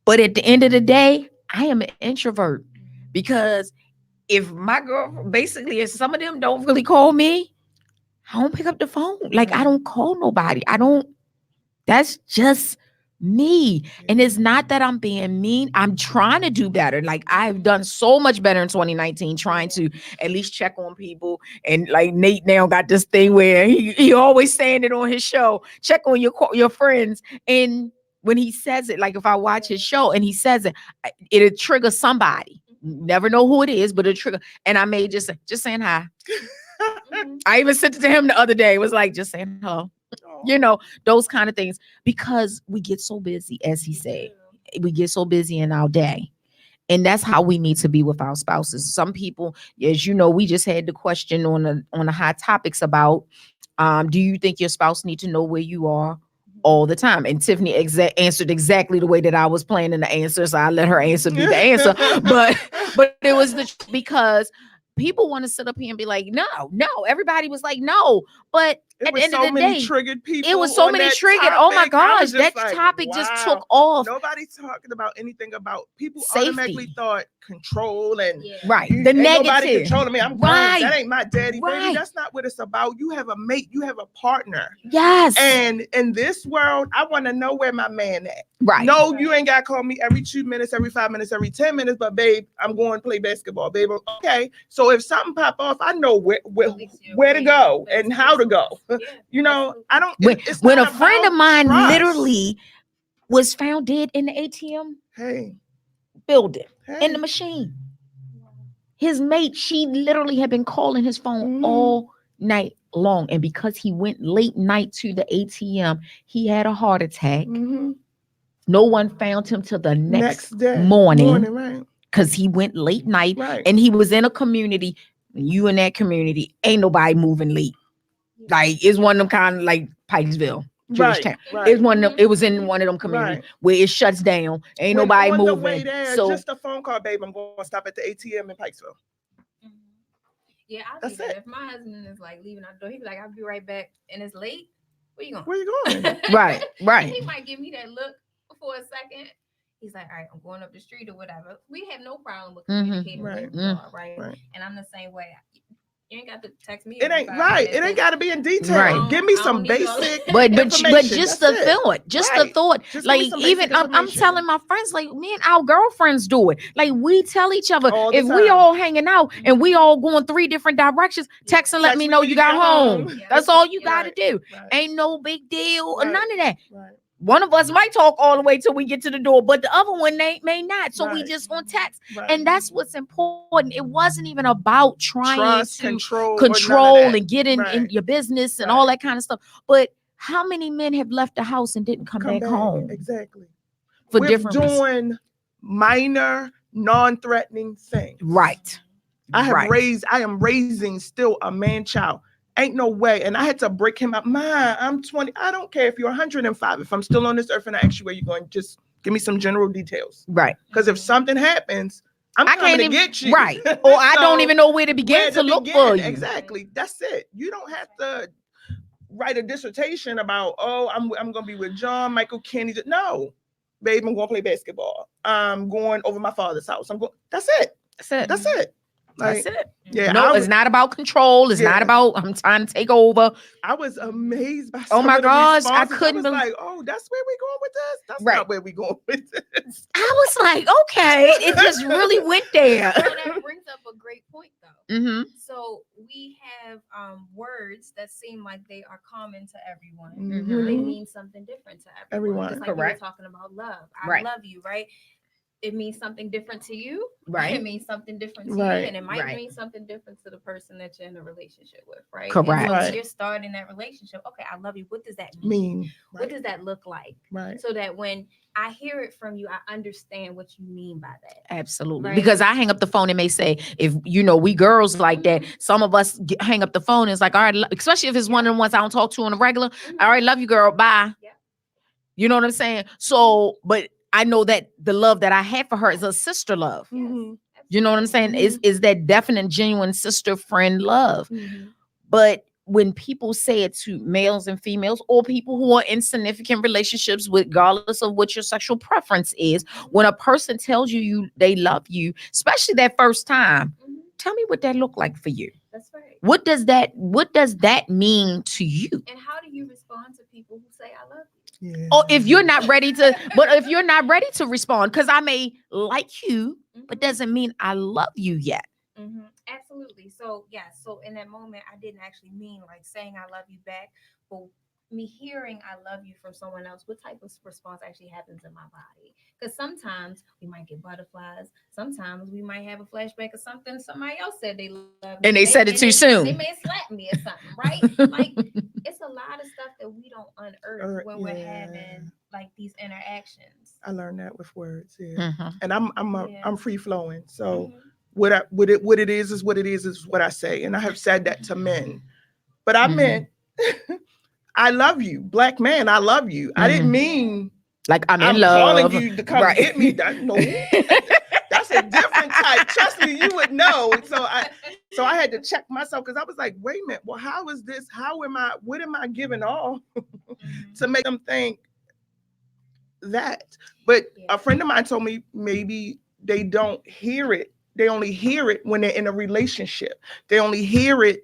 But at the end of the day, I am an introvert because if my girl, basically, if some of them don't really call me, I don't pick up the phone. Like, I don't call nobody. That's just me. And it's not that I'm being mean. I'm trying to do better. Like, I've done so much better in 2019, trying to at least check on people. And like Nate now got this thing where he always saying it on his show, check on your friends. And when he says it, like if I watch his show and he says it, it'll trigger somebody. Never know who it is, but it'll trigger. And I may just saying hi. I even sent it to him the other day. It was like, just saying hello. Those kind of things, because we get so busy, as he said, we get so busy in our day. And that's how we need to be with our spouses. Some people, as you know, we just had the question on the hot topics about, do you think your spouse need to know where you are all the time? And Tiffany answered exactly the way that I was planning the answer, so I let her answer be the answer. But it was because people want to sit up here and be like, no. Everybody was like, no. But at the end of the day, triggered people. It was so many triggered. Oh my gosh, that topic just took off. Nobody's talking about anything about people. Safety. Automatically thought control and right. The negative. Nobody controlling me. I'm right. That ain't my daddy, baby. That's not what it's about. You have a mate. You have a partner. Yes. And in this world, I want to know where my man at. Right. No, you ain't got to call me every 2 minutes, every 5 minutes, every 10 minutes. But babe, I'm going to play basketball, babe. Okay. So if something pop off, I know where to go and how to go. I don't. When a friend of mine literally was found dead in the ATM building in the machine, his mate, she literally had been calling his phone all night long, and because he went late night to the ATM, he had a heart attack. No one found him till the next morning, right? Because he went late night, and he was in a community. You in that community, ain't nobody moving late. Like, it's one of them kind of like Pikesville, Georgetown. It's one of them. It was in one of them communities where it shuts down. Ain't nobody moving. The way there, so just a phone call, babe. I'm going to stop at the ATM in Pikesville. Yeah, I'll do that. If my husband is like leaving out the door, he'd be like, "I'll be right back," and it's late. Where you going? Where you going? Right. And he might give me that look for a second. He's like, all right, I'm going up the street or whatever. We have no problem with communicating where we are, right? And I'm the same way. You ain't got to text me. It ain't right. It ain't got to be in detail. Give me some basic but just the thought, the thought. Like, even I'm telling my friends, like, me and our girlfriends do it. Like, we tell each other, if we all hanging out and we all going 3 different directions, text and let me know you got home. That's all you got to do. Ain't no big deal or none of that. One of us might talk all the way till we get to the door, but the other one may not. So we just on text. And that's what's important. It wasn't even about trying to control and get in your business and all that kind of stuff. But how many men have left the house and didn't come back home? Exactly. For We're different doing minor non-threatening things. Right. I am raising still a man child. Ain't no way. And I had to break him up. I'm 20. I don't care if you're 105. If I'm still on this earth and I ask you where you're going, just give me some general details. Right. Because if something happens, I coming to get you. Right. Or I don't even know where to begin to look for you. Exactly. That's it. You don't have to write a dissertation about, I'm going to be with John Michael Kenny. No, babe, I'm going to play basketball. I'm going over my father's house. That's it. That's it. That's it. Yeah. No, it's not about control. It's not about I'm trying to take over. I was amazed by oh my gosh, I couldn't believe like, that's where we going with this? That's not where we going with this. I was like, okay, it just really went there. So that brings up a great point though. Mm-hmm. So we have words that seem like they are common to everyone. Mm-hmm. They mean something different to everyone. Just like Correct. we were talking about love. I love you, right? It means something different to you. Right. It means something different to you. And it might mean something different to the person that you're in a relationship with, right? Correct. And so when you're starting that relationship, okay, I love you. What does that mean? What does that look like? Right. So that when I hear it from you, I understand what you mean by that. Absolutely. Right? Because I hang up the phone and may say, if we girls like that, some of us hang up the phone and it's like, all right, especially if it's one of the ones I don't talk to on a regular. All right, love you, girl. Bye. Yeah. You know what I'm saying? So, but I know that the love that I have for her is a sister love. Mm-hmm. You know what I'm saying? Is that definite, genuine sister friend love. Mm-hmm. But when people say it to males and females or people who are in significant relationships, regardless of what your sexual preference is, when a person tells you they love you, especially that first time, tell me what that looked like for you. That's right. What does that mean to you? And how do you respond to people who say I love you? Yeah. Or if you're not ready to respond, because I may like you, but doesn't mean I love you yet. Mm-hmm. Absolutely. So so in that moment, I didn't actually mean like saying I love you back, but me hearing I love you from someone else, what type of response actually happens in my body? Because sometimes we might get butterflies. Sometimes we might have a flashback of something somebody else said they love me. And they said it too soon. They may slap me or something, right? Like it's a lot of stuff that we don't unearth when we're having like these interactions. I learned that with words, Mm-hmm. and I'm free flowing. So what it is what it is what I say, and I have said that to men, but I meant I love you, black man. I love you. I didn't mean like I'm in love. Calling you to come get me. No, that's a different type. Trust me, you would know. So I had to check myself because I was like, wait a minute. Well, how is this? What am I giving off to make them think that? But a friend of mine told me maybe they don't hear it. They only hear it when they're in a relationship. They only hear it,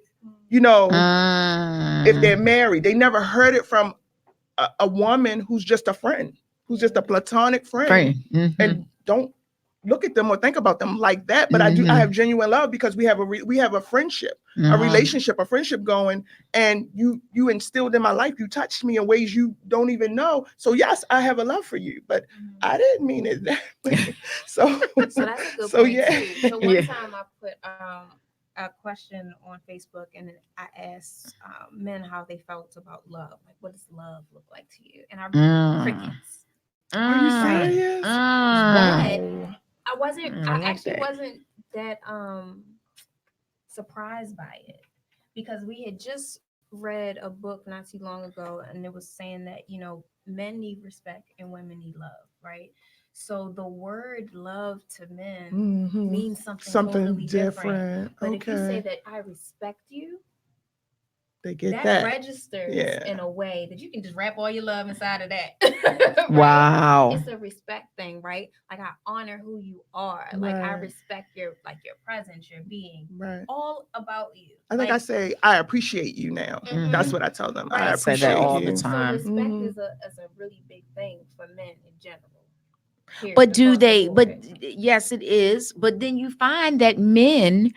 if they're married. They never heard it from a woman who's just a friend, who's just a platonic friend. Mm-hmm. And don't look at them or think about them like that. But I have genuine love because we have a friendship, a relationship, a friendship going. And you instilled in my life. You touched me in ways you don't even know. So yes, I have a love for you, but I didn't mean it that way. So that's a good point too. So one time I put a question on Facebook and I asked men how they felt about love. Like, what does love look like to you? And I really crickets. Are you serious? But I actually wasn't that surprised by it because we had just read a book not too long ago and it was saying that, men need respect and women need love, right? So the word love to men means something totally different. But if you say that I respect you, they get that registers in a way that you can just wrap all your love inside of that. Right? Wow. It's a respect thing, right? Like I honor who you are. Like I respect your presence, your being. Right. All about you. I think I say I appreciate you now. That's what I tell them. Right. I appreciate that all you. the time. So respect is a really big thing for men in general. But do they? But yes, it is. But then you find that men,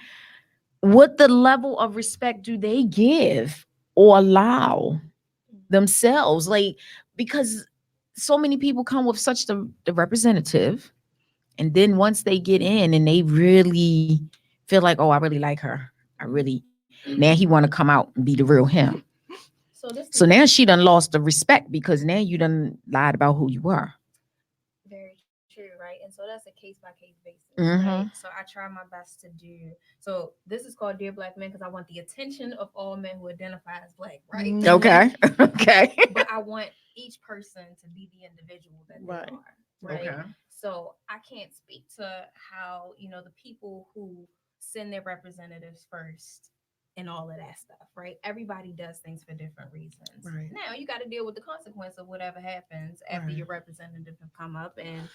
what the level of respect do they give or allow themselves? Like, because so many people come with such the representative, and then once they get in and they really feel like, oh, I really like her. Now he want to come out and be the real him. So now she done lost the respect because now you done lied about who you are. Very true, right? And so that's a case by case basis, Mhm. right? So I try my best to do. So this is called Dear Black Men because I want the attention of all men who identify as Black, right? Okay. Okay. But I want each person to be the individual that they Right. are, right? Okay. So I can't speak to how, the people who send their representatives first and all of that stuff, right? Everybody does things for different reasons. Right. Now you got to deal with the consequence of whatever happens after Right. your representative have come up and,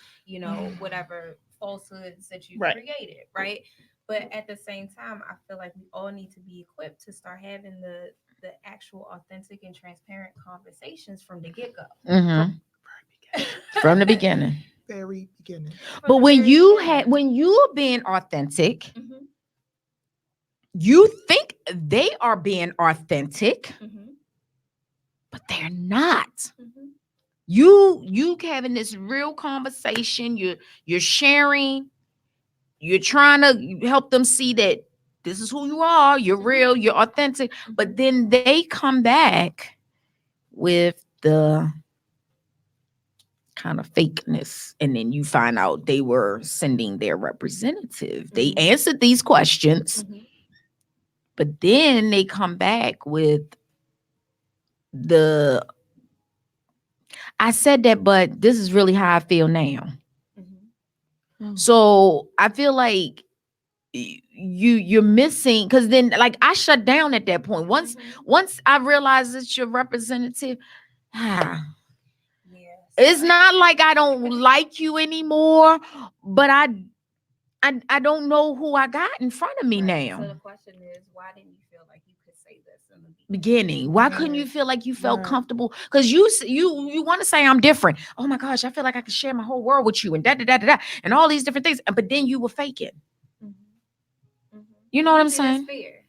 whatever falsehoods that you Right. created, right? But at the same time, I feel like we all need to be equipped to start having the actual authentic and transparent conversations from the get-go. Mhm. From the beginning. Very beginning. But when you're being authentic, Mhm. you think they are being authentic, Mhm. but they're not. Mhm. You having this real conversation, you're sharing, you're trying to help them see that this is who you are, you're real, you're authentic, but then they come back with the kind of fakeness, and then you find out they were sending their representative. They answered these questions, but then they come back with the I said that, but this is really how I feel now. So I feel like you're missing, because then like I shut down at that point. Once I realized it's your representative, it's not like I don't like you anymore, but I don't know who I got in front of me now. So the question is, why didn't you feel like you could say this in the Beginning. Why couldn't you feel like you felt comfortable? Because you want to say I'm different. Oh my gosh, I feel like I could share my whole world with you and da and all these different things. But then you were faking. You know what I'm saying? That's fear.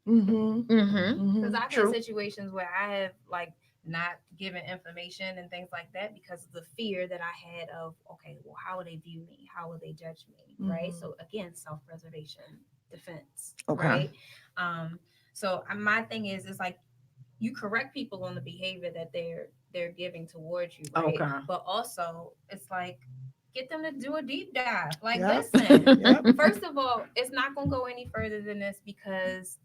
Mm-hmm. Because I've had situations where I have like not given information and things like that because of the fear that I had of, okay, well, how will they view me? How will they judge me? Right. So again, self-preservation, defense. Okay. Right. So my thing is like you correct people on the behavior that they're giving towards you, right? Okay. But also it's like get them to do a deep dive. Like, Yep. listen, Yep. first of all, it's not gonna go any further than this because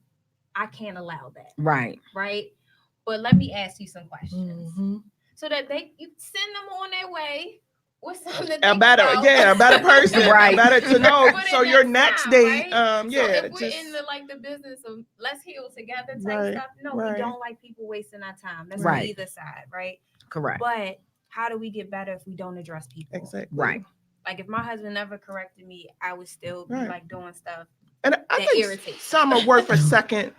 I can't allow that. Right. Right. But let me ask you some questions so that you send them on their way with something to think A better person, Right. better to know. Put So in your that next time, date, right? So if we're just in the business of let's heal together type Right, stuff, no, right. we don't like people wasting our time. That's Right. on either side, right? Correct. But how do we get better if we don't address people? exactly Right. Like if my husband never corrected me, I would still be Right. like doing stuff And I that think irritates. some are worth a second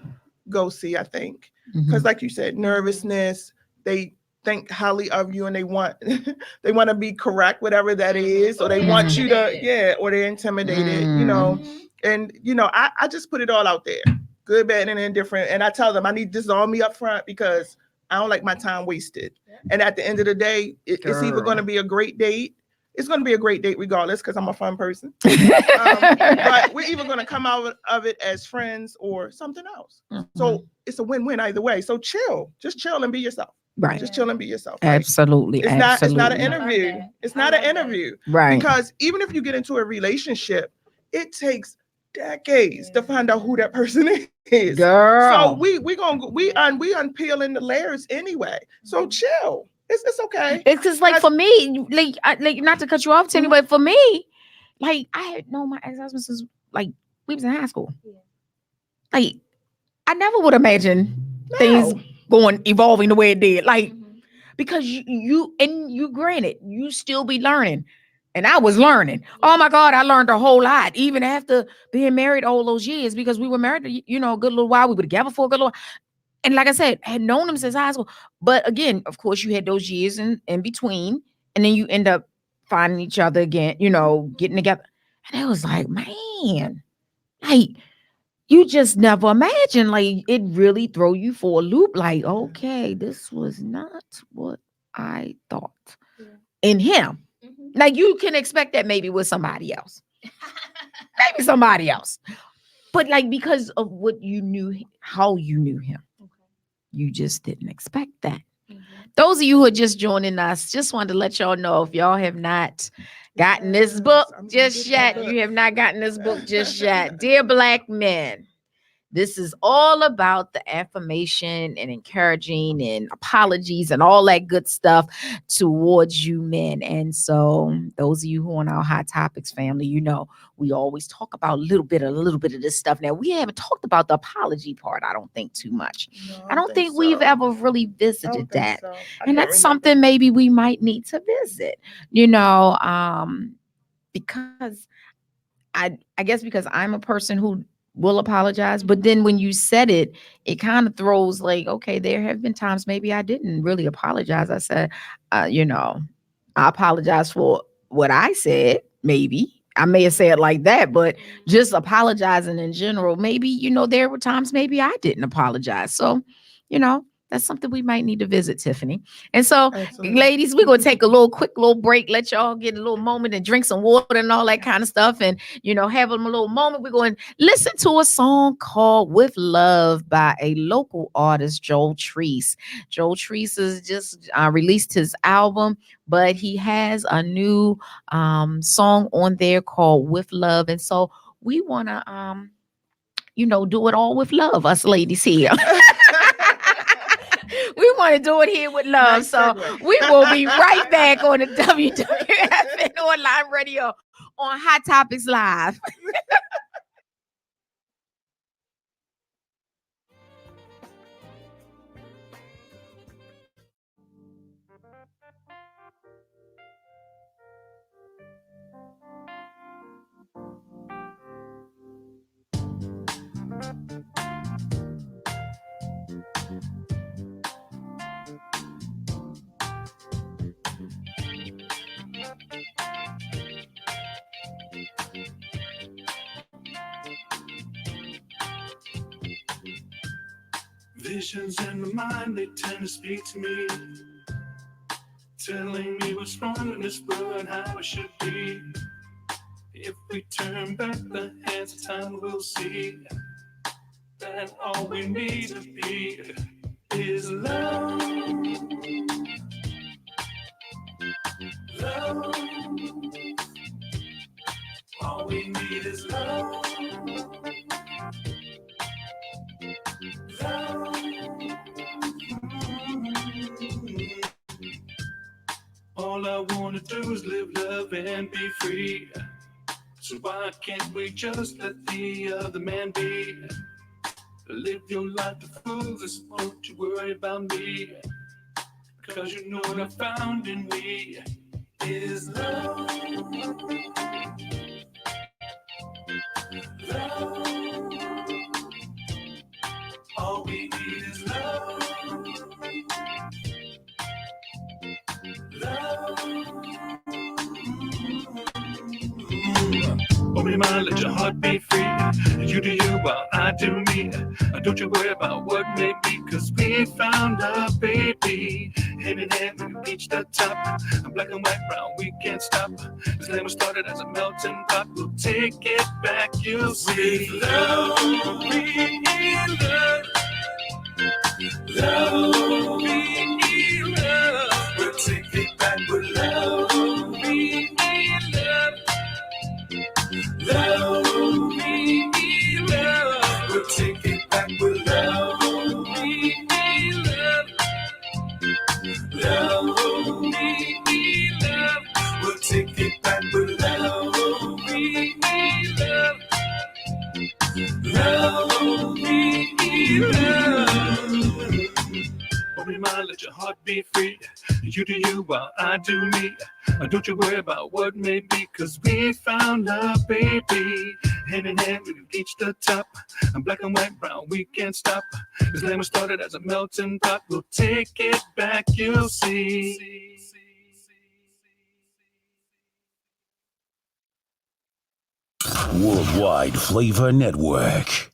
go see. I think because, like you said, nervousness. They think highly of you, and they want they want to be correct, whatever that is, or they want you to, or they're intimidated, and I just put it all out there, good, bad, and indifferent, and I tell them I need this on me up front because I don't like my time wasted. And at the end of the day, it's either going to be a great date. It's going to be a great date regardless because I'm a fun person. But we're either going to come out of it as friends or something else. So it's a win-win either way. So just chill and be yourself. Right. Just chill and be yourself. Like, Absolutely. it's Absolutely. not an interview. It's not an interview. Right. Because even if you get into a relationship, it takes decades to find out who that person is. Girl. So we unpeeling the layers anyway. So chill. It's okay. It's because like for me, like not to cut you off, Timmy, but for me, like I had known my ex-husband since like we was in high school. Yeah. Like I never would imagine things evolving the way it did. Like because you granted you still be learning. And I was learning. Oh my God, I learned a whole lot, even after being married all those years, because we were married, a good little while. We were together for a good little while. And like I said, I had known him since high school. But again, of course, you had those years in between. And then you end up finding each other again, getting together. And it was like, man, like, you just never imagine. Like, it really throw you for a loop. Like, okay, this was not what I thought in him. Like, you can expect that maybe with somebody else. Maybe somebody else. But like, because of what you knew, how you knew him. You just didn't expect that. Those of you who are just joining us, just wanted to let y'all know if y'all have not gotten this Yes, book I'm gonna just get that yet. book. You have not gotten this book just yet. Dear Black men, this is all about the affirmation and encouraging and apologies and all that good stuff towards you men. And so those of you who are on our Hot Topics family, you know, we always talk about a little bit of this stuff. Now, we haven't talked about the apology part, I don't think, too much. No, I don't think so. we've ever really I don't visited think that. so. I And can't that's remember. something maybe we might need to visit, you know, because I guess because I'm a person who will apologize, but then when you said it, it kind of throws like, okay, there have been times maybe I didn't really apologize. I said, you know, I apologize for what I said. Maybe I may have said like that, but just apologizing in general, maybe, you know, there were times maybe I didn't apologize. So, you know, that's something we might need to visit, Tiffany. And so, Absolutely. ladies, we're gonna take a quick little break, let y'all get a little moment and drink some water and all that kind of stuff, and you know, have a little moment. We're going to listen to a song called "With Love" by a local artist, Joel Treese. Joel Treese has just released his album, but he has a new song on there called "With Love," and so we want to you know, do it all with love, us ladies here. We want to do it here with love. Nice so segue. we will be right back on the WWFN online radio on Hot Topics Live. Visions in the mind, they tend to speak to me, telling me what's wrong in this world and how it should be. If we turn back the hands of time, we'll see that all we need to be is love. Love. All we need is love. Love. All I wanna do is live, love, and be free. So why can't we just let the other man be? Live your life to fullest, won't you worry about me? Cause you know what I found in me is love. Love. All we need is love. Love. Open your mind, let your heart be free. You do you while I do me. Don't you worry about what may be, cause we found a baby. Hand in hand, we reach the top. Black and white, brown, we can't stop. This lemon started as a melting pot. We'll take it back, you'll see. With love, we need love. Love, we need love. We'll take it back with love. We need love. Love, we need love. We'll take it back with love. We need love. Love, we need love. We'll take it back with love. We need love. Love, we need love. Open your mind, let your heart be free. You do you while I do me. Don't you worry about what may be, cause we found a baby. Hand in hand, we reach the top. Black and white, brown, we can't stop. This lemon started as a melting pot. We'll take it back, you'll see. Worldwide Flavor Network.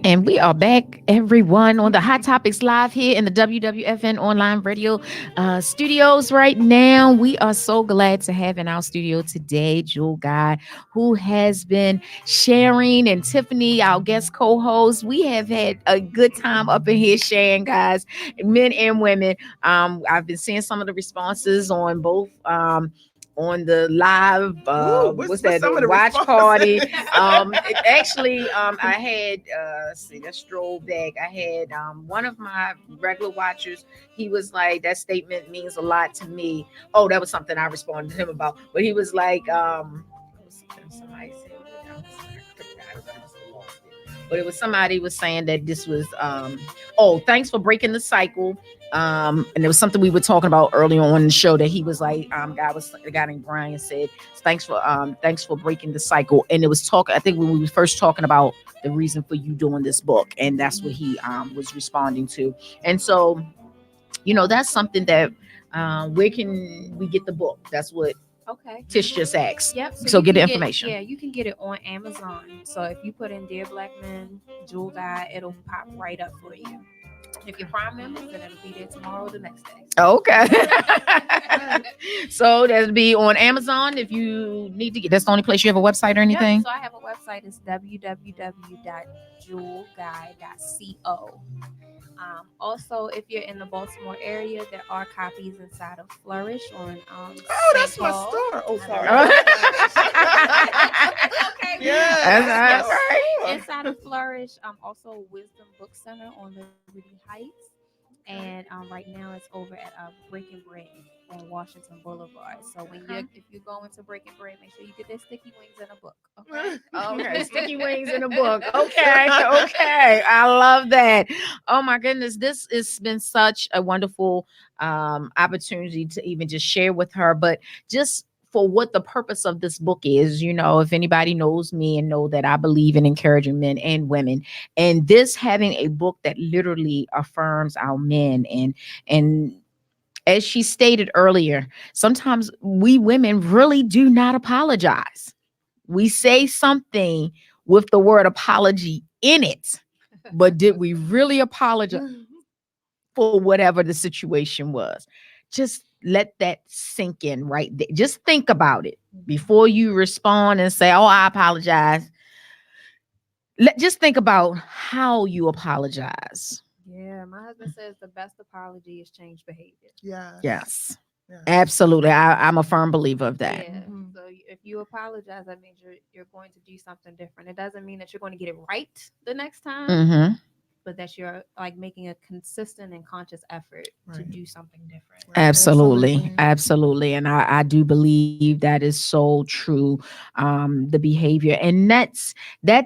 And we are back, everyone, on the Hot Topics Live here in the WWFN online radio studios right now. We are so glad to have in our studio today Jewel Guy, who has been sharing, and Tiffany, our guest co-host. We have had a good time up in here sharing, guys, men and women. I've been seeing some of the responses on both on the live what's that some of the watch responses? party. Actually, I had let's see, let's stroll back. I had one of my regular watchers. He was like, that statement means a lot to me. Oh, that was something I responded to him about. But he was like, what was something somebody said? But it was somebody was saying that this was oh, thanks for breaking the cycle. And there was something we were talking about earlier on in the show that he was like, a guy named Brian said, thanks for breaking the cycle. And it was talking, I think when we were first talking about the reason for you doing this book, and that's what he was responding to. And so, that's something that where can we get the book? That's what Okay. Tish just asked. Yep. So you get the can information. Yeah, you can get it on Amazon. So if you put in Dear Black Men, Jewel Guy, it'll pop right up for you. If you're Prime members, then it'll be there tomorrow or the next day. Okay. So that'll be on Amazon if you need to get. That's the only place you have a website or anything? Yep, so I have a website. It's www.jewelguy.co. Also, if you're in the Baltimore area, there are copies inside of Flourish on Oh, St. that's my Paul. store. Oh, sorry. Okay. Yeah, that's right. Inside of Flourish, also Wisdom Book Center on Liberty Heights. And right now it's over at Breaking Bread on Washington Boulevard. So if you're going to Breaking Bread, make sure you get their sticky wings and a book. Okay. Okay, sticky wings in a book. Okay, okay. I love that. Oh my goodness, this has been such a wonderful opportunity to even just share with her, but just for what the purpose of this book is. If anybody knows me and know that I believe in encouraging men and women, and this having a book that literally affirms our men, and as she stated earlier, sometimes we women really do not apologize. We say something with the word apology in it, but did we really apologize for whatever the situation was? Just let that sink in right there. Just think about it before you respond and say, "Oh, I apologize." Just think about how you apologize. Yeah, my husband says the best apology is change behavior. Yeah. Yes. Yeah. Absolutely. I'm a firm believer of that. Yeah. So if you apologize, that means you're going to do something different. It doesn't mean that you're going to get it right the next time, Mm-hmm. but that you're like making a consistent and conscious effort to do something different. Absolutely. Absolutely. And I do believe that is so true. The behavior. And that's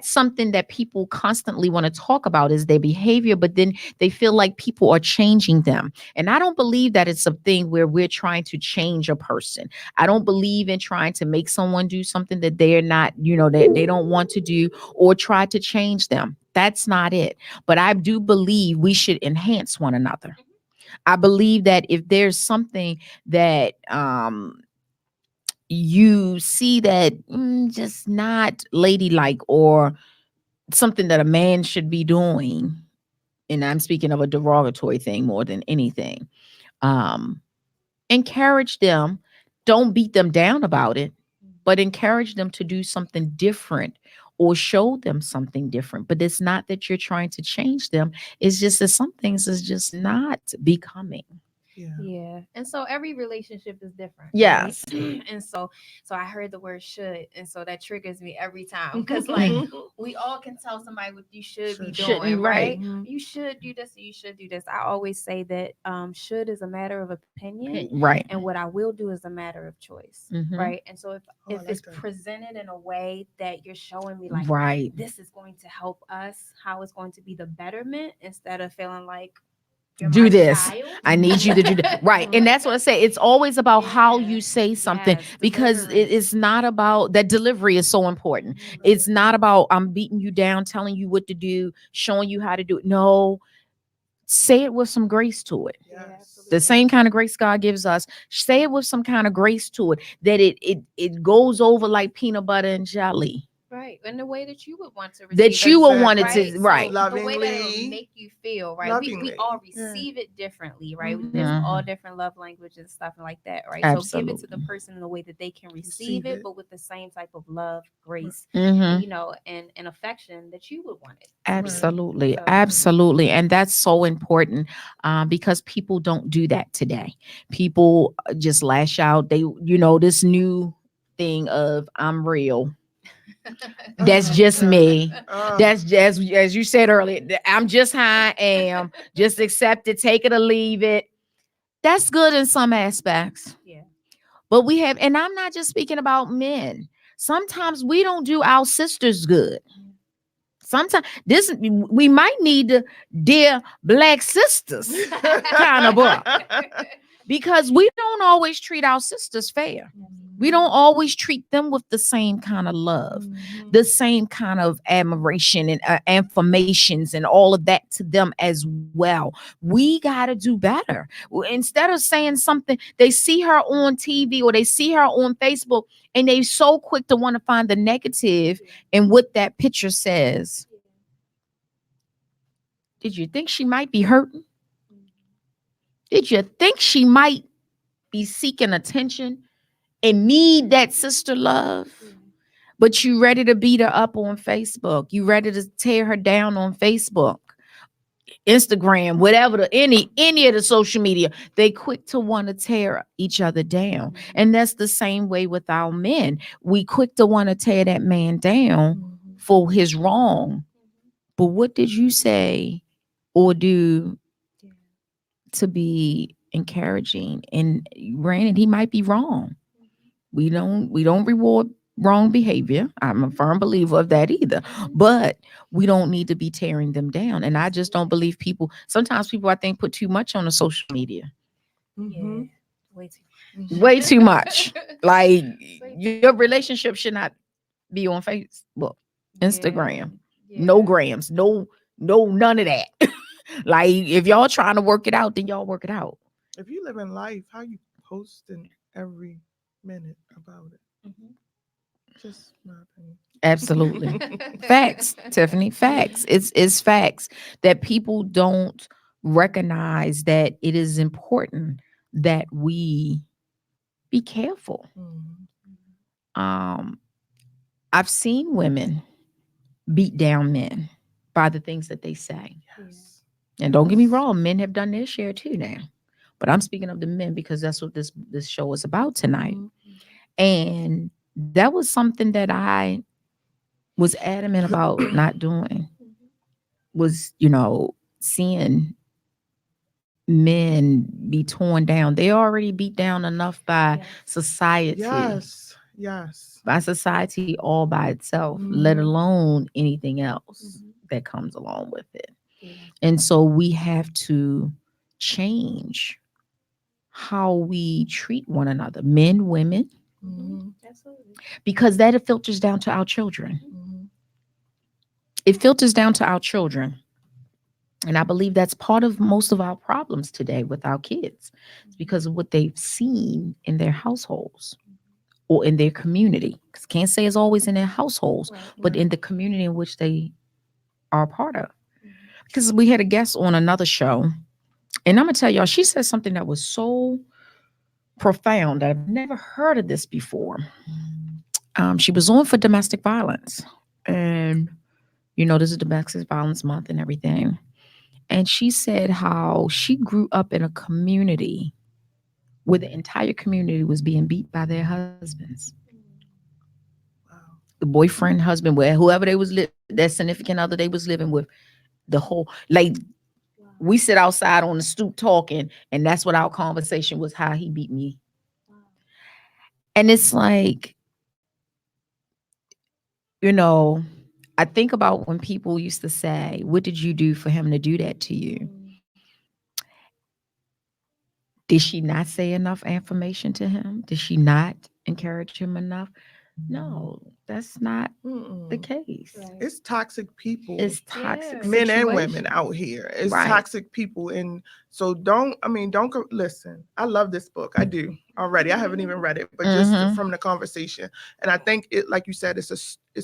something that people constantly want to talk about is their behavior, but then they feel like people are changing them. And I don't believe that it's a thing where we're trying to change a person. I don't believe in trying to make someone do something that they're not, that they don't want to do, or try to change them. That's not it. But I do believe we should enhance one another. I believe that if there's something that you see that just not ladylike, or something that a man should be doing, and I'm speaking of a derogatory thing more than anything, encourage them. Don't beat them down about it, but encourage them to do something different, or show them something different. But it's not that you're trying to change them. It's just that some things is just not becoming. Yeah. And so every relationship is different. Yes. Right? And so I heard the word should. And so that triggers me every time. Because like we all can tell somebody what you should be doing, right? You should do this, you should do this. I always say that should is a matter of opinion. Right. And what I will do is a matter of choice. Mhm. Right. And so if it's presented in a way that you're showing me like this is going to help us, how it's going to be the betterment, instead of feeling like do this. I need you to do that. Right. And that's what I say. It's always about how you say something, because it is not about that. Delivery is so important. It's not about I'm beating you down, telling you what to do, showing you how to do it. No, say it with some grace to it. The same kind of grace God gives us. Say it with some kind of grace to it, that it goes over like peanut butter and jelly. Right. In the way that you would want to receive that you will want it right? to, right. So the way that it Lovingly. would make you feel, right? We Lovingly. all Yeah. receive it differently, right? Mhm. There's all Mhm. different love languages and stuff like that, right? So give it to the Absolutely. person in the way that they can Receive receive it, it. but with the same type of love, grace, Mhm. you know, and affection that you would want it. Absolutely, So- absolutely, and that's so important because people don't do that today. People just lash out. They, this new thing of I'm real. That's Oh, just God. me. Oh. That's just as you said earlier. I'm just how I am. Just accept it, take it or leave it. That's good in some aspects. Yeah. But we have, and I'm not just speaking about men. Sometimes we don't do our sisters good. Sometimes we might need the Dear Black Sisters kind of book because we don't always treat our sisters fair. We don't always treat them with the same kind of love, the same kind of admiration and affirmations and all of that to them as well. We got to do better. Instead of saying something, they see her on TV or they see her on Facebook and they so quick to want to find the negative in what that picture says. Did you think she might be hurting? Did you think she might be seeking attention and need that sister love? But you ready to beat her up on Facebook. You ready to tear her down on Facebook, Instagram, whatever, any of the social media. They quick to want to tear each other down. And that's the same way with our men. We quick to want to tear that man down for his wrong. But what did you say or do to be encouraging? And granted, he might be wrong. We don't reward wrong behavior. I'm a firm believer of that either. But we don't need to be tearing them down. And I just don't believe people. Sometimes people, I think, put too much on the social media. Mm-hmm. Way too Way too much. Like your relationship should not be on Facebook, Instagram. No grams, no none of that. Like if y'all trying to work it out, then y'all work it out. If you live in life, how you posting every minute about it? Just my opinion. Absolutely. Facts, Tiffany. Facts. It's facts that people don't recognize that it is important that we be careful. I've seen women beat down men by the things that they say. Yes. And don't get me wrong, men have done their share too now. But I'm speaking of the men because that's what this show is about tonight. And that was something that I was adamant about not doing. Was, seeing men be torn down. They already beat down enough by society. Yes. By society all by itself, let alone anything else that comes along with it. And so we have to change how we treat one another, men, women, Absolutely. because that filters down to our children. It filters down to our children. And I believe that's part of most of our problems today with our kids. It's because of what they've seen in their households or in their community. Because can't say it's always in their households, but in the community in which they are a part of. Because we had a guest on another show, and I'm gonna tell y'all, she said something that was so profound. I've never heard of this before. She was on for domestic violence, and this is domestic violence month and everything. And she said how she grew up in a community where the entire community was being beat by their husbands. The boyfriend, husband, where whoever they was that significant other they was living with, the whole, like, we sit outside on the stoop talking, and that's what our conversation was, how he beat me. And it's like, I think about when people used to say, what did you do for him to do that to you? Did she not say enough affirmation to him? Did she not encourage him enough? No, that's not the case. It's toxic people. It's toxic men and women situations out here. It's Right. toxic people. And so don't go, listen, I love this book. I do already. I haven't even read it, but just Mhm. from the conversation. And I think it, like you said, it's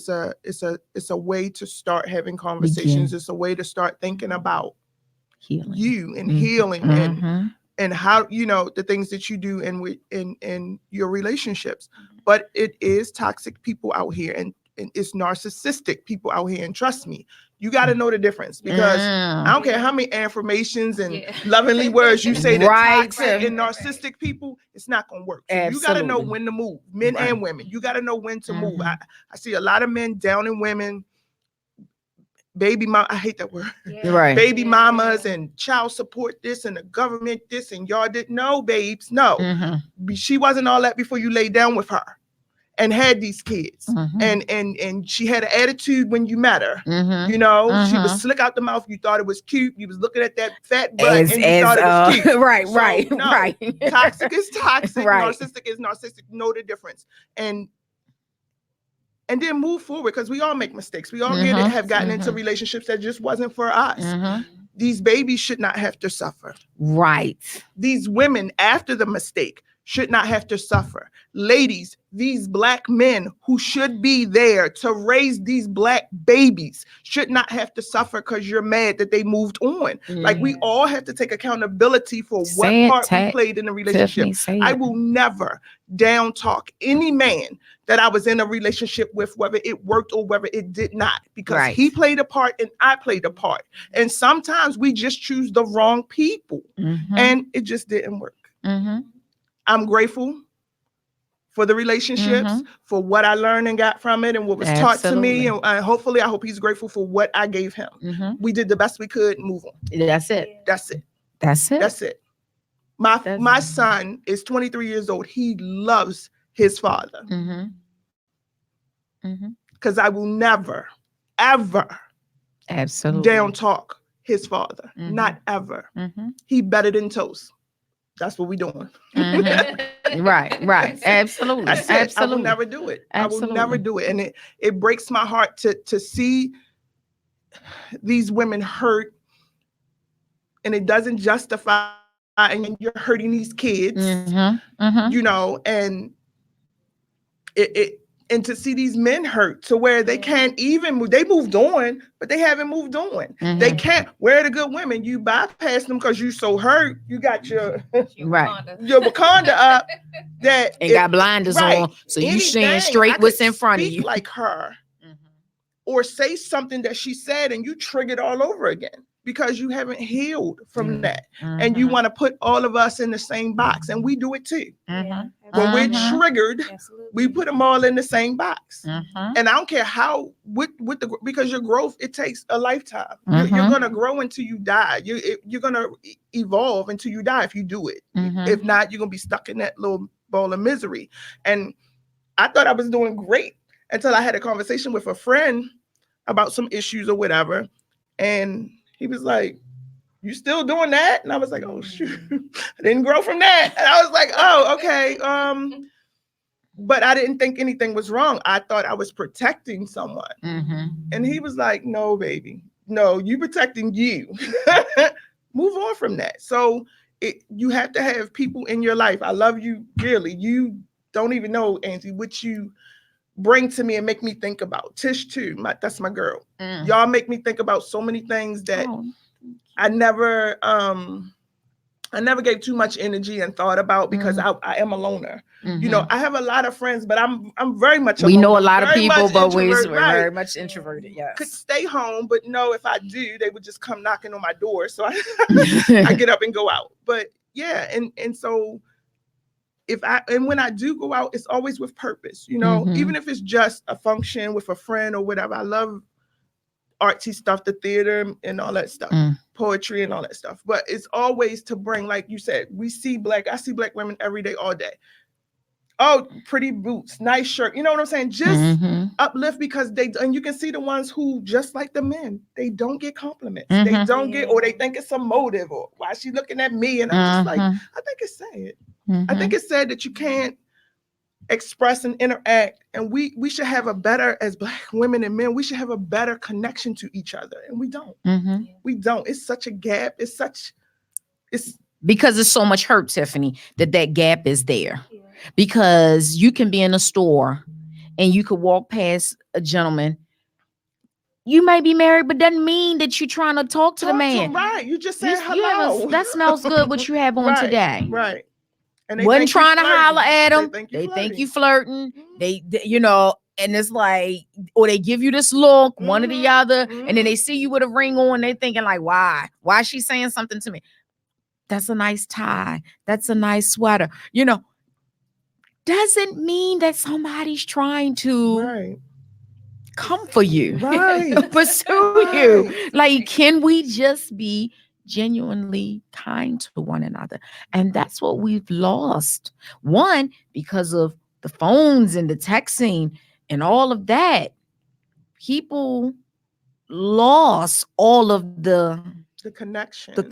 a way to start having conversations. It's a way to start thinking about Healing. you and Mhm. healing Mhm. and how, you know, the things that you do in your relationships. But it is toxic people out here, and it's narcissistic people out here. And trust me, you got to know the difference, because I don't care how many affirmations and lovingly words you say to Right. toxic and narcissistic people, it's not going to work. So you got to know Absolutely. when to move, men Right. and women. You got to know when to move. Mhm. I see a lot of men downing women, baby mom. I hate that word. Right. Baby mamas and child support this and the government this, and y'all didn't know, babes. No, Mhm. she wasn't all that before you laid down with her and had these kids. Mhm. And she had an attitude when you met her. Mhm. You know, she was Mhm. slick out the mouth. You thought it was cute. You was looking at that fat butt and you thought it was cute. Right, So, right, no, right. toxic is toxic. Right. Narcissistic is narcissistic. Know the difference. And then move forward, because we all make mistakes. We all have gotten into relationships that just wasn't for us. Mhm. These babies should not have to suffer. Right. These women after the mistake should not have to suffer. Ladies, these black men who should be there to raise these black babies should not have to suffer because you're mad that they moved on. Like, we all have to take accountability for what Say it, part we Tat. played in the relationship. Tiffany, say I it. will never down talk any man that I was in a relationship with, whether it worked or whether it did not, because Right. he played a part and I played a part. And sometimes we just choose the wrong people, Mhm. and it just didn't work. Mhm. I'm grateful for the relationships, for what I learned and got from it and what was taught to me. Absolutely. And hopefully, I hope he's grateful for what I gave him. Mhm. We did the best we could and move on. That's it. That's it. That's it. That's it. My son is 23 years old. He loves his father, Mhm. Mhm. because I will never, ever Absolutely. down talk his father. Mhm. Not ever. Mhm. He better than toast. That's what we doing. Mhm. Right, right. Absolutely. That's it. I will Absolutely. never do it. I will never Absolutely. do it. And it breaks my heart to see these women hurt, and it doesn't justify, and you're hurting these kids, Mhm. Mhm. you know, and and to see these men hurt to where they can't even move. They moved on, but they haven't moved on. They Mhm. can't. Where are the good women? You bypass them because you so hurt. You got your Right. your Wakanda up that And got blinders on, so you seeing anything, straight I what's could in front of speak you. like her, or say something that she said and you triggered all over again because you haven't healed from that. And you want to put all of us in the same box, and we do it too. When we're triggered, we put them all in the same box. And I don't care how because your growth, it takes a lifetime. You're gonna grow until you die. You're gonna evolve until you die if you do it. If not, you're gonna be stuck in that little ball of misery. And I thought I was doing great until I had a conversation with a friend about some issues or whatever. And he was like, "You still doing that?" And I was like, "Oh shoot, I didn't grow from that." And I was like, "Oh, okay." But I didn't think anything was wrong. I thought I was protecting someone. And he was like, "No, baby, no, you protecting you." Move on from that. So you have to have people in your life. I love you dearly. You don't even know, Angie, what you bring to me and make me think about. Tish too. That's my girl. Y'all make me think about so many things that I never gave too much energy and thought about, because I am a loner. You know, I have a lot of friends, but I'm very much We know a lot of very people, much but we're introvert, right. very much introverted. Yes. Could stay home, but no, if I do, they would just come knocking on my door. So I get up and go out. But yeah, and so when I do go out, it's always with purpose, you know, even if it's just a function with a friend or whatever. I love artsy stuff, the theater and all that stuff, poetry and all that stuff. But it's always to bring, like you said, I see black women every day, all day. Oh, pretty boots, nice shirt. You know what I'm saying? Just uplift, because and you can see the ones who, just like the men, they don't get compliments. They don't get, or they think it's a motive, or why is she looking at me? And I'm just like, I think it's sad. I think it's sad that you can't express and interact. And we should have a better, as black women and men, we should have a better connection to each other. And we don't. We don't. It's such a gap. It's because there's so much hurt, Tiffany, that gap is there. Because you can be in a store and you could walk past a gentleman. You may be married, but doesn't mean that you're trying to talk to the Talk to man. him, right? You just saying You have hello. that smells good. What you have on Right, today? right. And Wasn't think you trying to flirting. holler at them. They They think you flirting. flirting. You know, and it's like, or they give you this look, one or the other, and then they see you with a ring on. They thinking like, why? Why is she saying something to me? That's a nice tie. That's a nice sweater. You know, doesn't mean that somebody's trying to Right. come for you, Right. pursue you. Like, can we just be genuinely kind to one another? And that's what we've lost. One, because of the phones and the texting and all of that. People lost all of the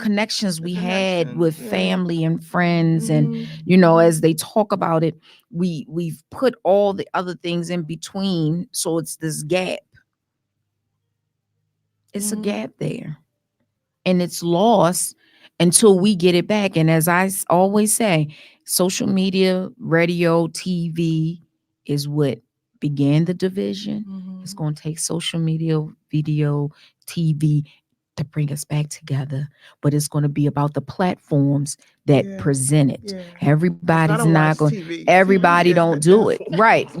connections we had with family and friends. And you know, as they talk about it, we've put all the other things in between, so it's this gap. It's a gap there, and it's lost until we get it back. And as I always say, social media, radio, TV is what began the division. It's going to take social media, video, TV to bring us back together, but it's going to be about the platforms that present it. Everybody's not going. Everybody don't do it. Right.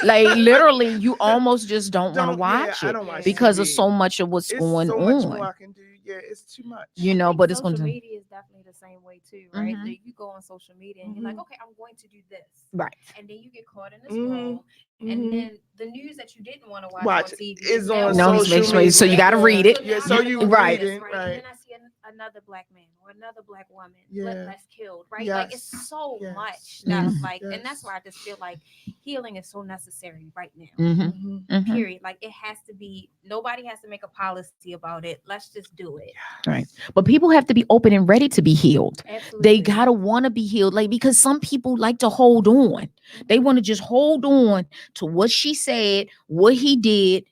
Like literally, you almost just don't want to watch it because of so much of what's going on. More I can do. Yeah, it's too much. You know, but it's going social to. media is definitely the same way too, right? That you go on social media and you're like, okay, I'm going to do this, right? And then you get caught in this role, and then the news that you didn't want to watch on TV is on social media. So you got to read it. So you right. read it, right. And then I see another black man or another black woman that's killed, right? Like it's so much that's like, and that's why I just feel like healing is so necessary right now. Period. Like it has to be. Nobody has to make a policy about it. Let's just do it. Right. But people have to be open and ready to be healed. Absolutely. They gotta want to be healed, like, because some people like to hold on. They want to just hold on to what she said, what he did.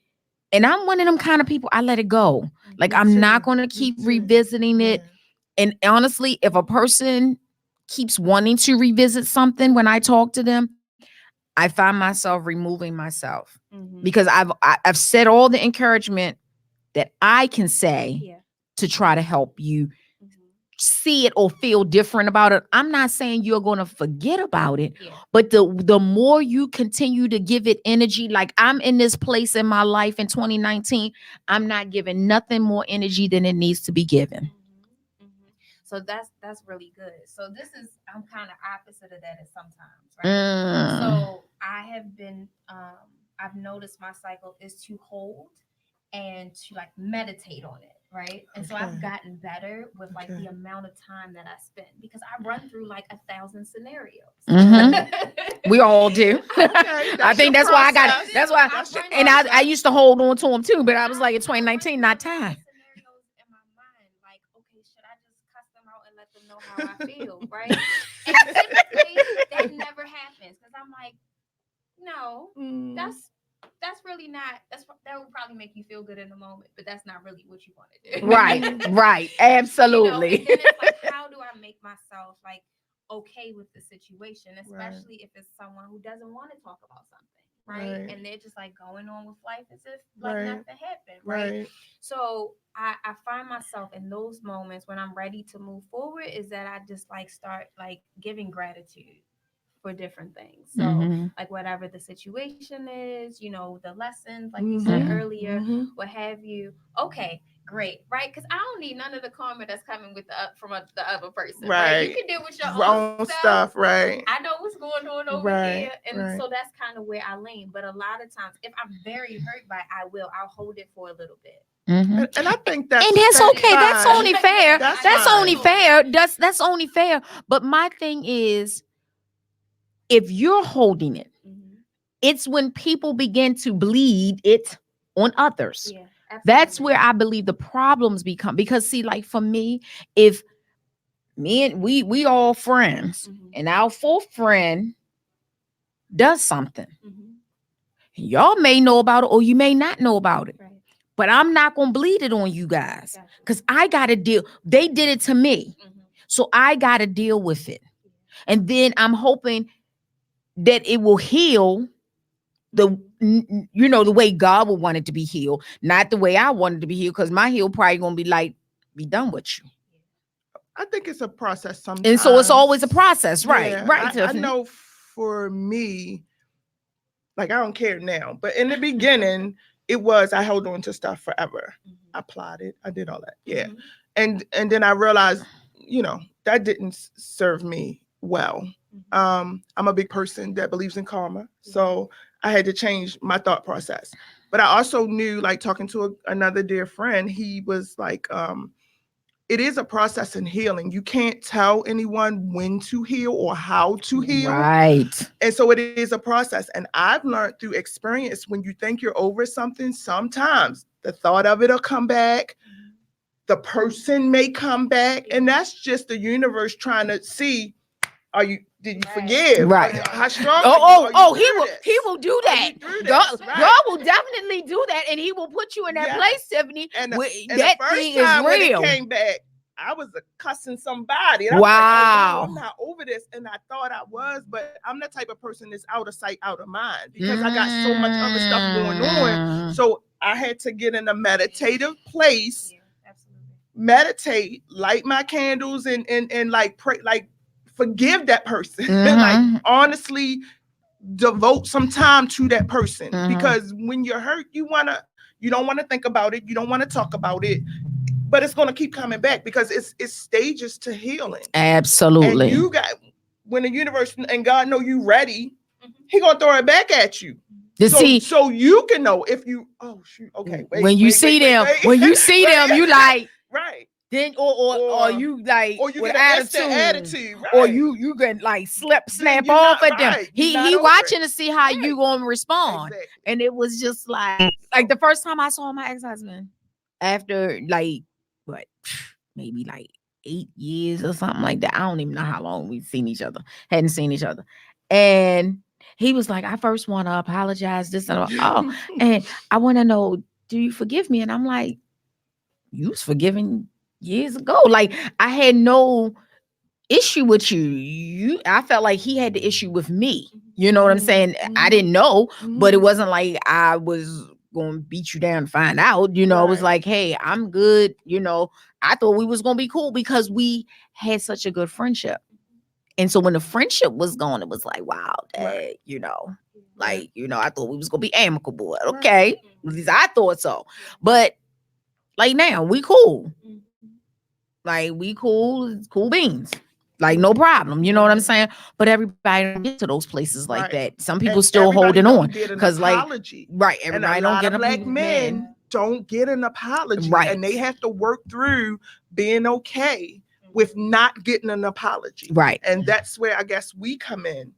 And I'm one of them kind of people. I let it go. Like I'm not going to keep revisiting it. And honestly, if a person keeps wanting to revisit something when I talk to them, I find myself removing myself because I've said all the encouragement that I can say to try to help you see it or feel different about it. I'm not saying you're going to forget about it, but the more you continue to give it energy, like I'm in this place in my life in 2019, I'm not giving nothing more energy than it needs to be given. So that's really good. So this is, I'm kind of opposite of that at sometimes, right? So I have been, I've noticed my cycle is to hold and to like meditate on it, right? And so I've gotten better with like the amount of time that I spend, because I run through like 1,000 scenarios. We all do. I think that's why I got it. That's why. And I used to hold on to them too, but I was like, in 2019, not time. Scenarios in my mind, like, okay, should I just cuss them out and let them know how I feel, right? And typically that never happens, because I'm like, no, that's really not, that would probably make you feel good in the moment, but that's not really what you want to do. Right. Absolutely. You know, and then it's like, how do I make myself like okay with the situation, especially if it's someone who doesn't want to talk about something, right? And they're just like going on with life as if like nothing happened, right? So I find myself in those moments when I'm ready to move forward is that I just like start like giving gratitude for different things. So like whatever the situation is, you know, the lessons, like you said earlier, what have you. Okay, great, right? Because I don't need none of the karma that's coming with the other person, right? You can deal with your own stuff, right? I know what's going on over here, and so that's kind of where I lean. But a lot of times, if I'm very hurt by it, I'll hold it for a little bit. And I think that's okay. Fine. That's only fair. That's only fair. That's only fair. But my thing is, if you're holding it, it's when people begin to bleed it on others. Yeah, that's where I believe the problems become. Because see, like for me, if me and we all friends, and our fourth friend does something, y'all may know about it or you may not know about it. Right. But I'm not gonna bleed it on you guys, because I gotta deal. They did it to me, so I gotta deal with it. And then I'm hoping that it will heal the way God would want it to be healed, not the way I wanted to be healed, because my heal probably gonna be like, be done with you. I think it's a process sometimes. And so it's always a process, right? Yeah, Right. I know for me, like I don't care now, but in the beginning, it was I held on to stuff forever. I plotted, I did all that. Yeah. And then I realized, that didn't serve me well. I'm a big person that believes in karma. So I had to change my thought process. But I also knew, like talking to another dear friend, he was like, it is a process in healing. You can't tell anyone when to heal or how to heal. Right. And so it is a process. And I've learned through experience, when you think you're over something, sometimes the thought of it will come back. The person may come back. And that's just the universe trying to see, did you forgive? Right. How strong he will do that. God will definitely do that, and he will put you in that place, Tiffany. And that the first thing is time when it real. came back, I was cussing somebody. And I wow. was like, oh, no, I'm not over this. And I thought I was, but I'm the type of person that's out of sight, out of mind, because I got so much other stuff going on. So I had to get in a meditative place, meditate, light my candles, and like pray, like forgive that person. Like honestly devote some time to that person. Because when you're hurt, you don't want to think about it. You don't want to talk about it. But it's going to keep coming back, because it's stages to healing. Absolutely. And when the universe and God know you ready, he going to throw it back at you. So you can know if you, oh shoot, okay. When you see them, you like, right. Then or you like, or you with get an attitude, right. or you can like snap off at them. He watching to see how you gonna respond. Exactly. And it was just like the first time I saw my ex-husband after like what, maybe like 8 years or something like that. I don't even know how long we've hadn't seen each other. And he was like, I first want to apologize, this and and I want to know, do you forgive me? And I'm like, you was forgiven years ago. Like I had no issue with you. I felt like he had the issue with me. You know what I'm saying? I didn't know, but it wasn't like I was gonna beat you down and find out. It was like, hey, I'm good. I thought we was gonna be cool because we had such a good friendship. And so when the friendship was gone, it was like, wow, dad, I thought we was gonna be amicable. Okay, at least I thought so. But like now, we cool. Like we cool beans. Like no problem. You know what I'm saying? But everybody don't get to those places like that. Some people still holding on because everybody don't get a black men don't get an apology, and they have to work through being okay with not getting an apology. Right. And that's where I guess we come in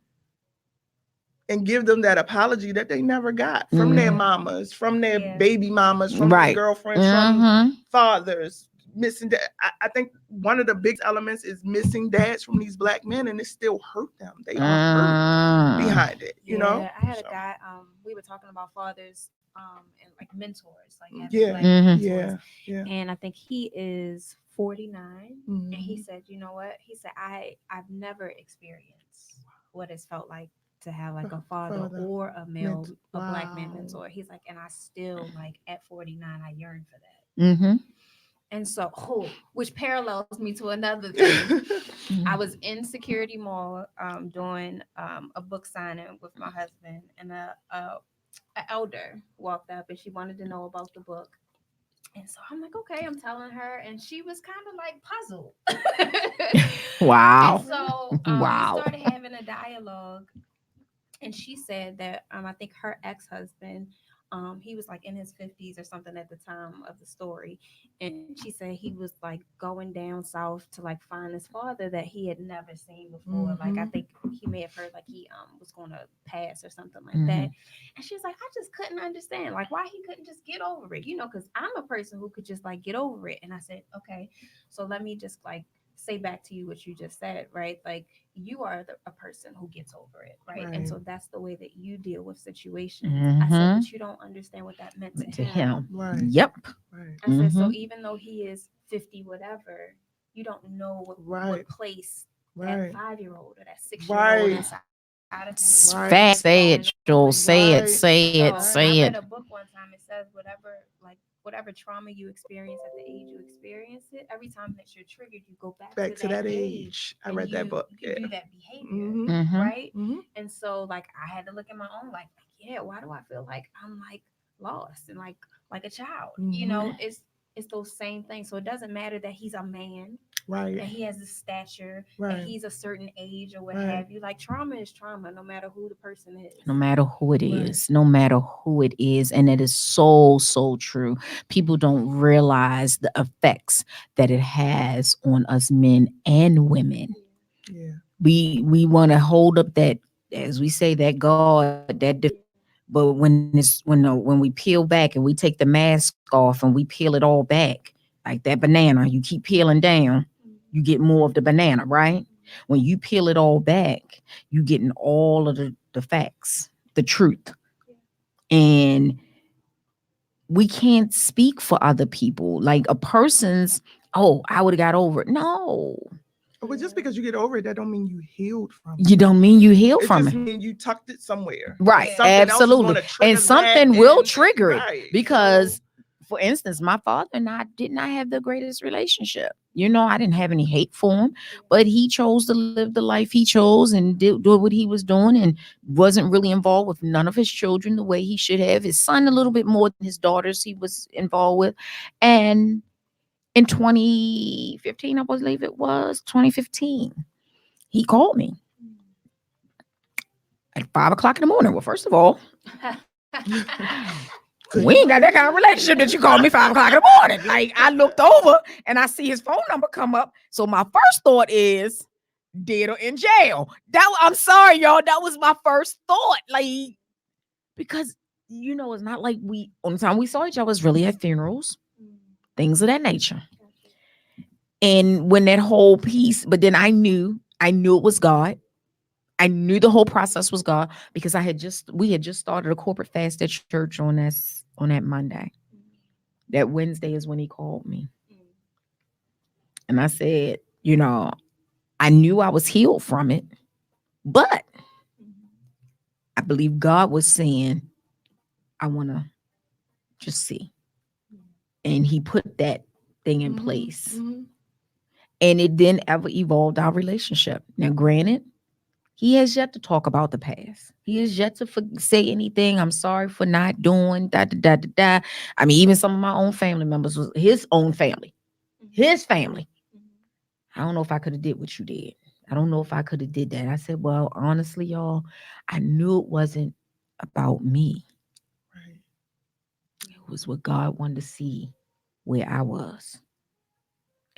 and give them that apology that they never got from their mamas, from their baby mamas, from their girlfriends, from fathers. Missing dad. I think one of the big elements is missing dads from these black men, and it still hurt them. They are hurt behind it, you know. I had a guy. We were talking about fathers, and like mentors, like mentors. And I think he is 49, and he said, you know what? He said, I've never experienced what it's felt like to have like a father or a male, a black man mentor. He's like, and I still like at 49, I yearn for that. And so, which parallels me to another thing. I was in Security Mall doing a book signing with my husband, and an elder walked up, and she wanted to know about the book. And so I'm like, okay, I'm telling her, and she was kind of like puzzled. Wow. And so we started having a dialogue, and she said that I think her ex-husband, he was like in his 50s or something at the time of the story. And she said he was like going down south to like find his father that he had never seen before. Like I think he may have heard like he was going to pass or something like that. And she was like, I just couldn't understand like why he couldn't just get over it, because I'm a person who could just like get over it. And I said, okay, so let me just like say back to you what you just said, right? Like you are a person who gets over it, right? And so that's the way that you deal with situations. I said, but you don't understand what that meant to him. Right. Yep. Right. I said, so even though he is 50, whatever, you don't know what place that 5-year-old or that 6-year-old inside out of him. Fast, say it, Joel. Say it, Right. say it, So say I it. read a book one time. It says whatever trauma you experience at the age you experience it, every time that you're triggered, you go back To that age. I and read that book. you Yeah. do that behavior, Mm-hmm. right? Mm-hmm. And so like I had to look at my own life. Like, yeah, why do I feel like I'm like lost and like a child? You know, it's those same things. So it doesn't matter that he's a man, Right. that he has this stature, Right. that he's a certain age or what Right. have you. Like trauma is trauma, no matter who the person is. No matter who it is, no matter who it is. And it is so, so true. People don't realize the effects that it has on us men and women. Yeah. We want to hold up that, as we say, that God, but when we peel back and we take the mask off and we peel it all back, like that banana, you keep peeling down, you get more of the banana, right? When you peel it all back, you getting all of the facts, the truth. And we can't speak for other people. Like a person's, oh, I would have got over it. No, But just because you get over it, that don't mean you healed from you don't mean you heal it. It from just it. means you tucked it somewhere. Right, Something else is absolutely. gonna trigger And something that will and- trigger it right. because, for instance, my father and I did not have the greatest relationship. You know, I didn't have any hate for him, but he chose to live the life he chose and do what he was doing and wasn't really involved with none of his children the way he should have. His son a little bit more than his daughters he was involved with. And in 2015, I believe it was 2015, he called me at 5 o'clock in the morning. Well, first of all, we ain't got that kind of relationship that you call me 5 o'clock in the morning. Like I looked over and I see his phone number come up. So my first thought is dead or in jail. I'm sorry, y'all. That was my first thought. Like, because you know, it's not like only time we saw each other was really at funerals, things of that nature. And when that whole piece, but then I knew it was God. I knew the whole process was God because we had just started a corporate fast at church on that Monday. That Wednesday is when he called me. And I said, you know, I knew I was healed from it, but I believe God was saying, I want to just see. And he put that thing in place. And it then ever evolved our relationship. Now, granted, he has yet to talk about the past. He has yet to say anything. I'm sorry for not doing da da da da da. I mean, even some of my own family members was his own family, his family. I don't know if I could have did what you did. I don't know if I could have did that. I said, well, honestly, y'all, I knew it wasn't about me. Right. It was what God wanted to see where I was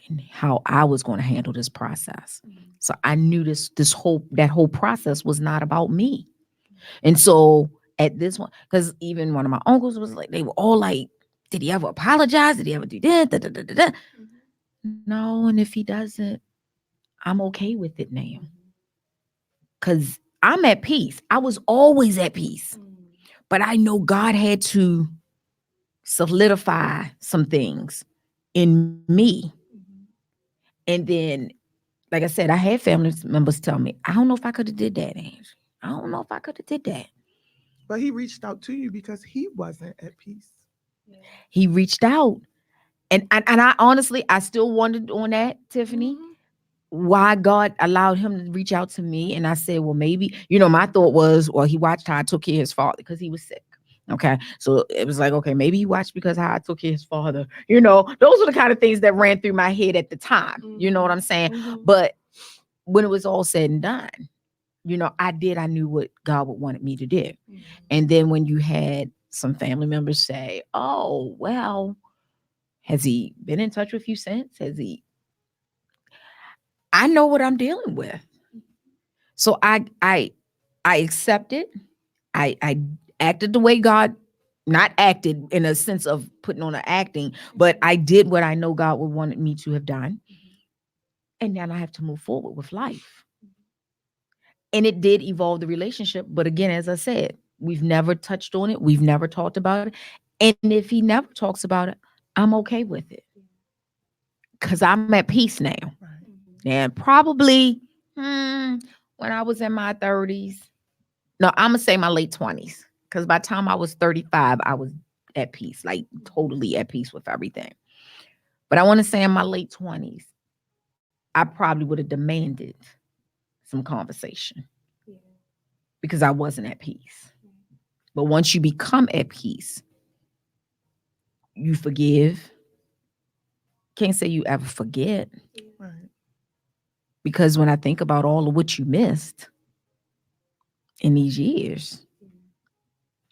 and how I was going to handle this process. So I knew that whole process was not about me. And so at this one, because even one of my uncles was like, they were all like, did he ever apologize? Did he ever do that? Da, da, da, da, da. No, and if he doesn't, I'm okay with it now. Because I'm at peace. I was always at peace. But I know God had to solidify some things in me. And then, like I said, I had family members tell me, I don't know if I could have did that, Ange. I don't know if I could have did that. But he reached out to you because he wasn't at peace. He reached out. And I honestly, I still wondered on that, Tiffany, why God allowed him to reach out to me. And I said, well, maybe, my thought was, well, he watched how I took care of his father because he was sick. Okay. So it was like, okay, maybe he watched because how I took care of his father. Those are the kind of things that ran through my head at the time. You know what I'm saying? But when it was all said and done, I knew what God would wanted me to do. And then when you had some family members say, oh, well, has he been in touch with you since? I know what I'm dealing with. So I accepted. I acted the way God, not acted in a sense of putting on an acting, but I did what I know God would wanted me to have done. And then I have to move forward with life. And it did evolve the relationship. But again, as I said, we've never touched on it. We've never talked about it. And if he never talks about it, I'm okay with it. Because I'm at peace now. And probably when I was in my 30s, No, I'm gonna say my late 20s. Because by the time I was 35, I was at peace, like totally at peace with everything. But I want to say in my late 20s, I probably would have demanded some conversation because I wasn't at peace. But once you become at peace, you forgive. Can't say you ever forget. Right. Because when I think about all of what you missed in these years.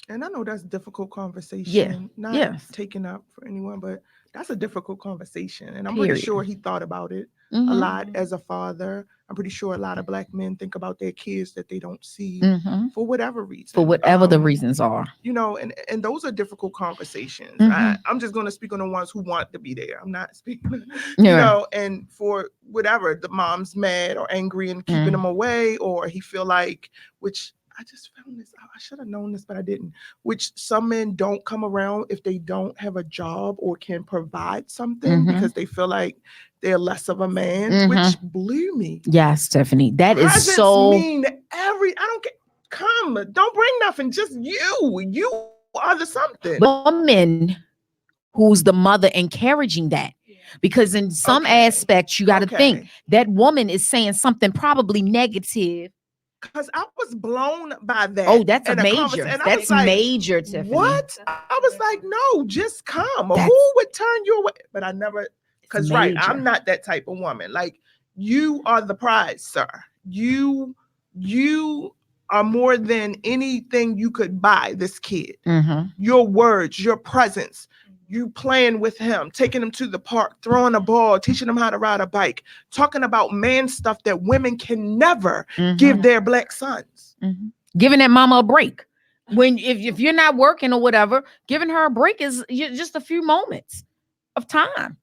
And I know that's difficult conversation. Yeah. Not Yes. taking up for anyone, but that's a difficult conversation. And I'm Period. pretty sure he thought about it a lot as a father. I'm pretty sure a lot of Black men think about their kids that they don't see for whatever reason. For whatever the reasons are. You know, and those are difficult conversations. I'm just going to speak on the ones who want to be there. I'm not speaking, you know, and for whatever, the mom's mad or angry and keeping him away, or he feel like, which I just found this out. I should have known this, but I didn't. Which some men don't come around if they don't have a job or can provide something because they feel like they're less of a man, which blew me. Yes, Stephanie. That Presence is so mean I don't get come, don't bring nothing, just you. You are the something. Woman who's the mother encouraging that. Because in some aspects, you got to think that woman is saying something probably negative. Because I was blown by that. Oh, that's a major. That's like, major, Tiffany. What? I was like, no, just come. Who would turn your way? But I never, because I'm not that type of woman. Like, you are the prize, sir. You are more than anything you could buy this kid. Your words, your presence, you playing with him, taking him to the park, throwing a ball, teaching him how to ride a bike, talking about man stuff that women can never give their Black sons. Giving that mama a break. When if you're not working or whatever, giving her a break is just a few moments of time.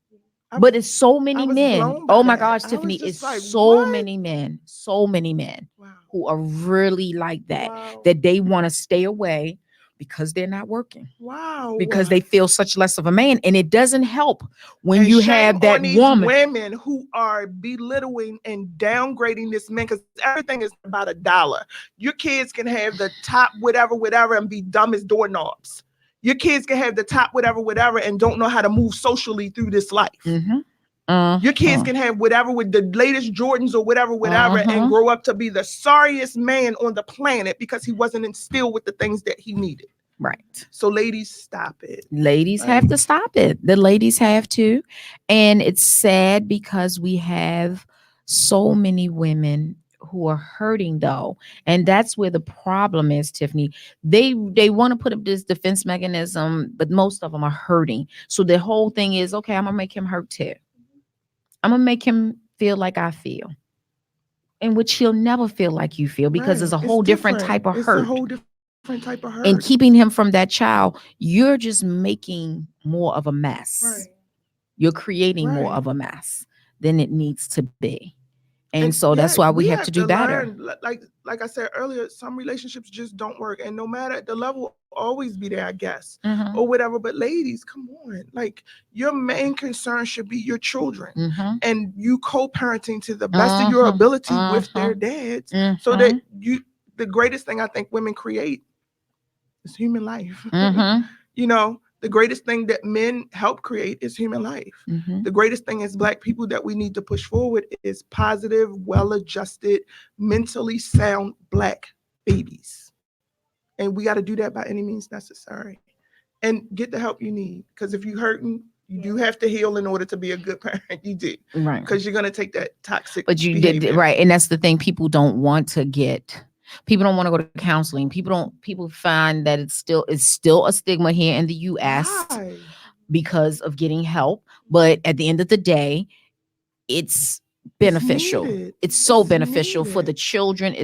But it's so many men. Oh my gosh, Tiffany, it's like, so many men who are really like that, that they want to stay away because they're not working. Because they feel such less of a man. And it doesn't help when you have that women who are belittling and downgrading this man, because everything is about $1. Your kids can have the top whatever and be dumb as doorknobs. Your kids can have the top whatever and don't know how to move socially through this life. Your kids can have whatever with the latest Jordans or whatever and grow up to be the sorriest man on the planet because he wasn't instilled with the things that he needed. Right. So ladies, stop it. Ladies have to stop it. The ladies have to. And it's sad because we have so many women who are hurting though. And that's where the problem is, Tiffany. They want to put up this defense mechanism, but most of them are hurting. So the whole thing is, okay, I'm going to make him hurt too. I'm going to make him feel like I feel. In which he'll never feel like you feel because it's a whole different type of hurt. It's a whole different type of hurt. And keeping him from that child, you're just making more of a mess. You're creating more of a mess than it needs to be. And so that's why we have to do better. Like I said earlier, some relationships just don't work. And no matter the level will always be there, I guess, or whatever. But ladies, come on. Like, your main concern should be your children and you co-parenting to the best of your ability with their dads. So that the greatest thing I think women create is human life. You know, the greatest thing that men help create is human life. The greatest thing as Black people that we need to push forward is positive, well-adjusted, mentally sound Black babies. And we got to do that by any means necessary. And get the help you need. Because if you're hurting, you do have to heal in order to be a good parent. You do. Right. Because you're going to take that toxic behavior. Did, right. And that's the thing. People don't want to get... People don't want to go to counseling. People find that it's still a stigma here in the US because of getting help. But at the end of the day, it's beneficial. It's so beneficial for the children.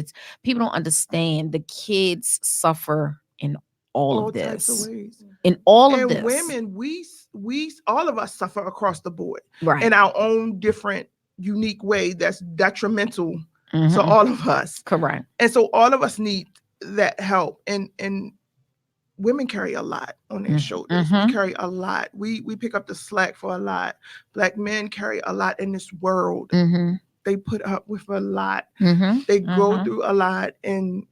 People don't understand the kids suffer in all of this. Types of ways. In all of this. And women, we all of us suffer across the board. Right. In our own different, unique way that's detrimental to all of us. Correct. And so all of us need that help. And women carry a lot on their shoulders. We carry a lot. We pick up the slack for a lot. Black men carry a lot in this world. They put up with a lot. They go through a lot. And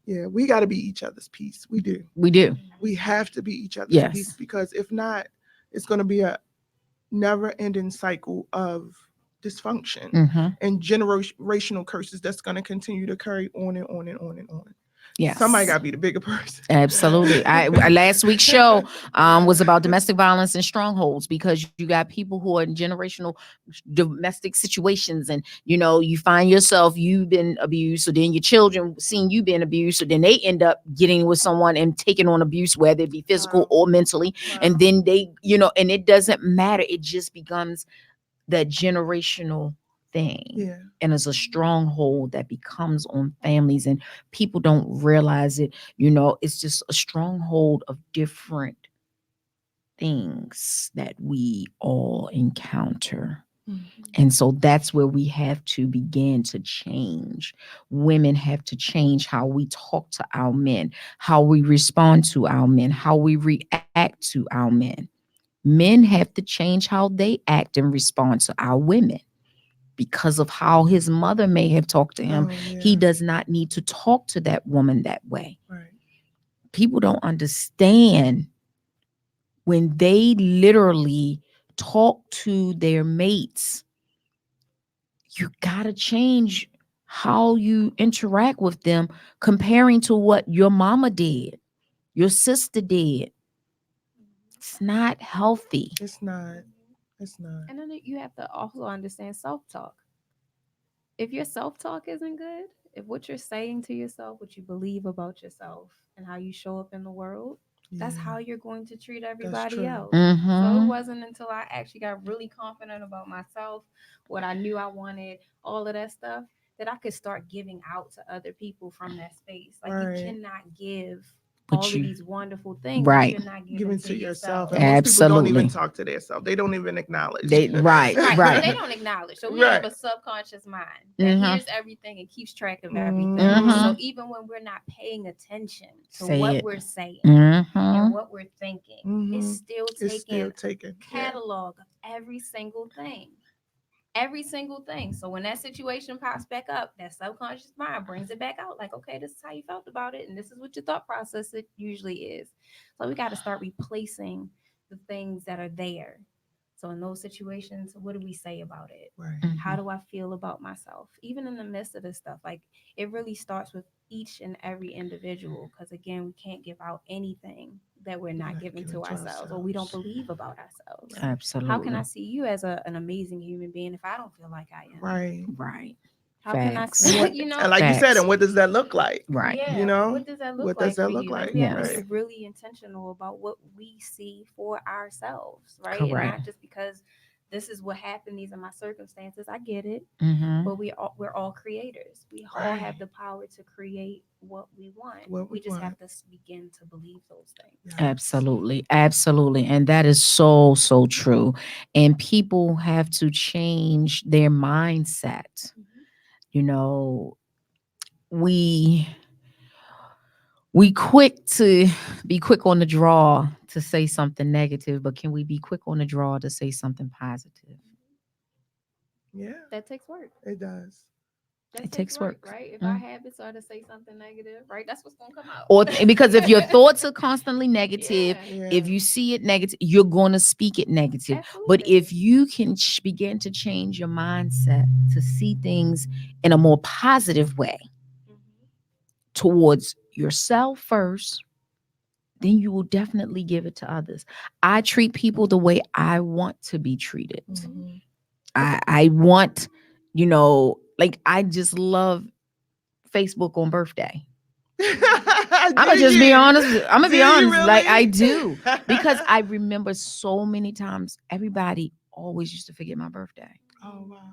Yeah, we got to be each other's peace. We do. We do. We have to be each other's Yes. peace, because if not, it's going to be a never-ending cycle of dysfunction Mm-hmm. and generational curses that's going to continue to carry on and on and on and on. Yes. Somebody got to be the bigger person. Absolutely. I last week's show was about domestic violence and strongholds, because you got people who are in generational domestic situations, and you find yourself, you've been abused, so then your children seeing you being abused, so then they end up getting with someone and taking on abuse, whether it be physical or mentally. And then they, and it doesn't matter, it just becomes that generational thing. Yeah. And it's a stronghold that becomes on families, and people don't realize it. It's just a stronghold of different things that we all encounter. And so that's where we have to begin to change. Women have to change how we talk to our men, how we respond to our men, how we react to our men. Men have to change how they act and respond to our women. Because of how his mother may have talked to him, he does not need to talk to that woman that way. Right. People don't understand when they literally talk to their mates. You gotta change how you interact with them, comparing to what your mama did, your sister did. It's not healthy. It's not. It's not. And then you have to also understand self-talk. If your self-talk isn't good, if what you're saying to yourself, what you believe about yourself, and how you show up in the world, that's how you're going to treat everybody else. So it wasn't until I actually got really confident about myself, what I knew I wanted, all of that stuff, that I could start giving out to other people from that space. Like you cannot give all of these wonderful things that you're not giving to yourself. And most people don't even talk to themselves. They don't even acknowledge. Right. They don't acknowledge. So we have a subconscious mind that hears everything and keeps track of everything. So even when we're not paying attention to what we're saying and what we're thinking, it's still taking catalog of every single thing. Every single thing. So when that situation pops back up, that subconscious mind brings it back out. Like, okay, this is how you felt about it, and this is what your thought process it usually is. So we got to start replacing the things that are there. So in those situations, what do we say about it? Right. How do I feel about myself? Even in the midst of this stuff, like it really starts with each and every individual. Because again, we can't give out anything that we're not giving to ourselves or we don't believe about ourselves. Absolutely. How can I see you as an amazing human being if I don't feel like I am? Right. How can I Facts. see, And like you said, and what does that look like? Right. Yeah, what does that look like for you? like? We have to be really intentional about what we see for ourselves, right? Correct. And not just because this is what happened, these are my circumstances. I get it. But we're all creators. We all have the power to create what we want. We just have to begin to believe those things. Absolutely. And that is so, so true. And people have to change their mindset. We quick to be quick on the draw to say something negative, but can we be quick on the draw to say something positive? Yeah. That takes work. It does. It takes work, right? If our habits are to say something negative, right, that's what's gonna come out. Or because if your thoughts are constantly negative, if you see it negative, you're going to speak it negative. Absolutely. But if you can begin to change your mindset to see things in a more positive way towards yourself first, then you will definitely give it to others. I treat people the way I want to be treated. I want, like I just love Facebook on be honest. I'm gonna be honest. Really? Like I do, because I remember so many times everybody always used to forget my birthday. Oh wow.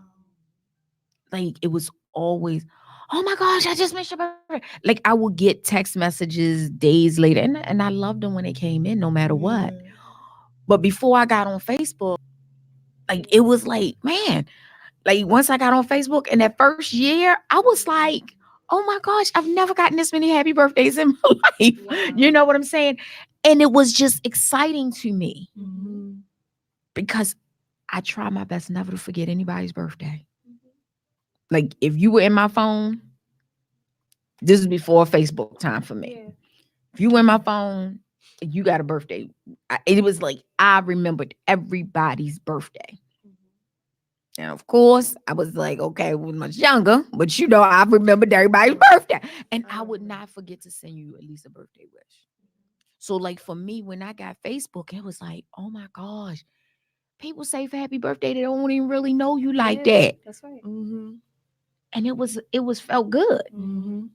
Like it was always, oh my gosh, I just missed your birthday. Like I would get text messages days later, and I loved them when they came in, no matter what. But before I got on Facebook, like it was like, man, like once I got on Facebook in that first year, I was like, oh my gosh, I've never gotten this many happy birthdays in my life. Wow. You know what I'm saying? And it was just exciting to me because I try my best never to forget anybody's birthday. Like if you were in my phone, This is before Facebook time for me. Yeah. If you in my phone, you got a birthday. It was like I remembered everybody's birthday. And of course, I was like, okay, I was much younger, but you know, I remembered everybody's birthday. And I would not forget to send you at least a birthday wish. So, like for me, when I got Facebook, it was like, oh my gosh, people say for happy birthday, they don't even really know you like that. That's right. And it was felt good. Mm-hmm.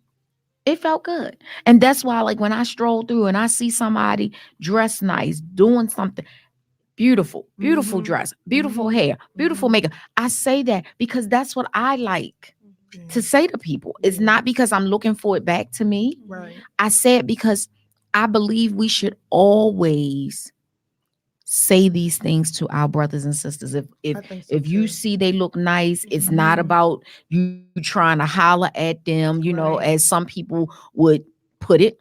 It felt good. And that's why, like, when I stroll through and I see somebody dressed nice, doing something beautiful, beautiful dress, beautiful hair, beautiful makeup, I say that because that's what I like to say to people. It's not because I'm looking for it back to me. Right. I say it because I believe we should always say these things to our brothers and sisters. If you see they look nice, it's not about you trying to holler at them, you know, as some people would put it,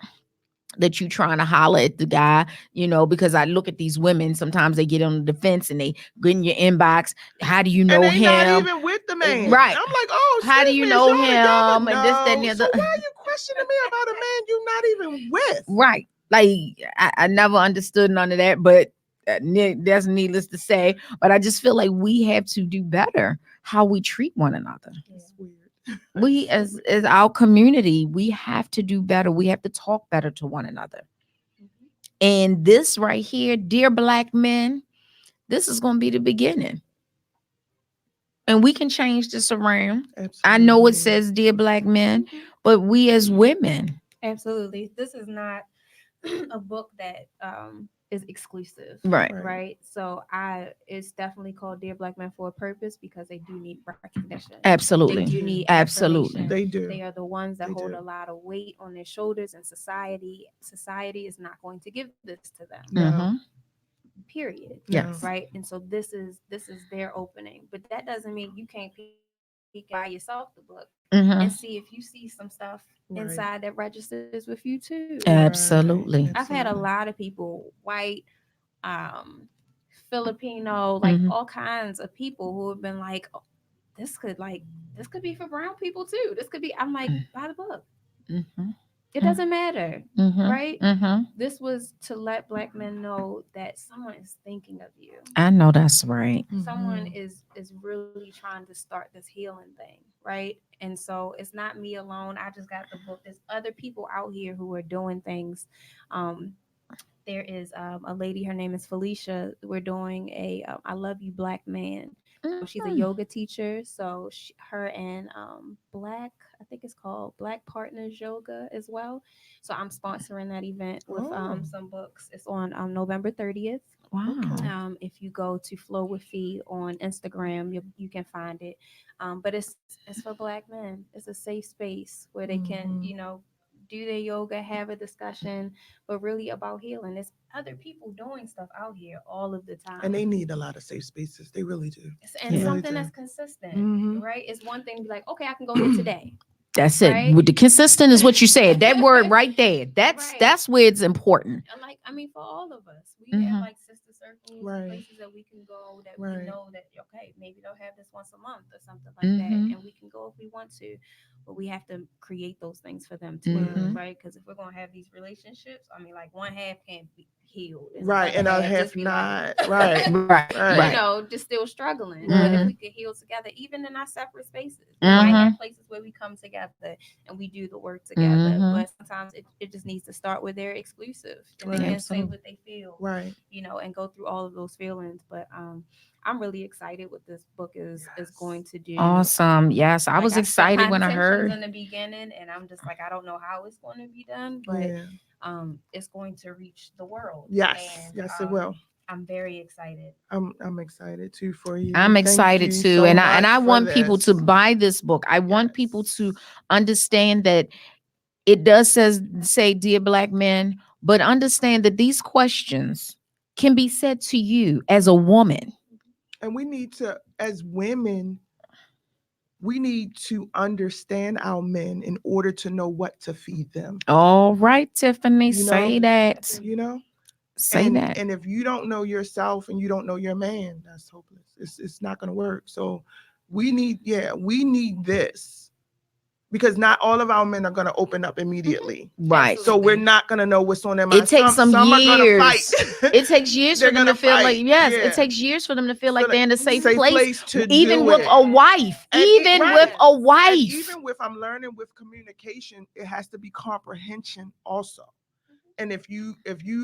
that you trying to holler at the guy, you know, because I look at these women, sometimes they get on the defense and they get in your inbox. How do you know and they him? Not even with the man. Right. I'm like, oh, how do you know him? And this, that, and the So other. why are you questioning me about a man you're not even with? Right. Like I never understood none of that, but that's needless to say. But I just feel like we have to do better how we treat one another. That's weird. We as our community, we have to do better. We have to talk better to one another. And this right here, dear Black men, this is going to be the beginning. And we can change this around. Absolutely. I know it says dear Black men, but we as women. Absolutely. This is not a book that is exclusive. Right. So it's definitely called Dear Black Men for a purpose because they do need recognition. Absolutely. They do need Absolutely. affirmation. They do. They are the ones that They hold do. a lot of weight on their shoulders, and society is not going to give this to them. Mhm. Period. Yes. Right. And so this is their opening. But that doesn't mean you can't peek by yourself the book Mhm. and see if you see some stuff inside that registers with you too. Absolutely. I've had a lot of people, white, Filipino, like all kinds of people who have been like, oh, this could be for brown people too. This could be. I'm like, buy the book. It doesn't matter, right? This was to let Black men know that someone is thinking of you. I know that's right. Someone is really trying to start this healing thing, right? And so it's not me alone. I just got the book. There's other people out here who are doing things. There is a lady, her name is Felicia. We're doing a I Love You Black Man. She's a yoga teacher. So her and Black, I think it's called Black Partners Yoga as well. So I'm sponsoring that event with some books. It's on November 30th. Wow. If you go to Flow with Fee on Instagram, you can find it. But it's for Black men. It's a safe space where they can, do their yoga, have a discussion, but really about healing. There's other people doing stuff out here all of the time. And they need a lot of safe spaces. They really do. And something that's consistent, right? It's one thing to be like, okay, I can go here today. That's it. Right? With the consistent is what you said. That word right there. That's where it's important. Like, I mean, for all of us, we have like sister circles, places that we can go that we know that okay, maybe they'll have this once a month or something like that, and we can go if we want to. But we have to create those things for them too, right? Because if we're gonna have these relationships, I mean, like one half can't be healed, and other half not, like, right. Just still struggling. But if we could heal together, even in our separate spaces, we might have places where we come together and we do the work together. But sometimes it just needs to start where they're exclusive and they can say what they feel, right? And go through all of those feelings. But I'm really excited what this book is going to do. Awesome. Yes, I was excited when I heard in the beginning, and I'm just like, I don't know how it's going to be done, but it's going to reach the world. Yes, it will. I'm very excited. I'm excited too for you. I'm excited too, so and I want this. people to buy this book. I want people to understand that it does say dear Black men, but understand that these questions can be said to you as a woman. And we need to, as women, we need to understand our men in order to know what to feed them. All right, Tiffany, say that. Say that. And if you don't know yourself and you don't know your man, that's hopeless. It's not going to work. So we need this. because not all of our men are going to open up immediately. Right. So we're not going to know what's on their mind. It takes some are gonna years. fight. It takes years They're for them to gonna feel fight. like, yes, Yeah. it takes years for them to feel like Feel they're in a like safe safe place, place to even do with it. a wife, And even right. with a And wife. even with, I'm learning with communication, it has to be comprehension also. And if you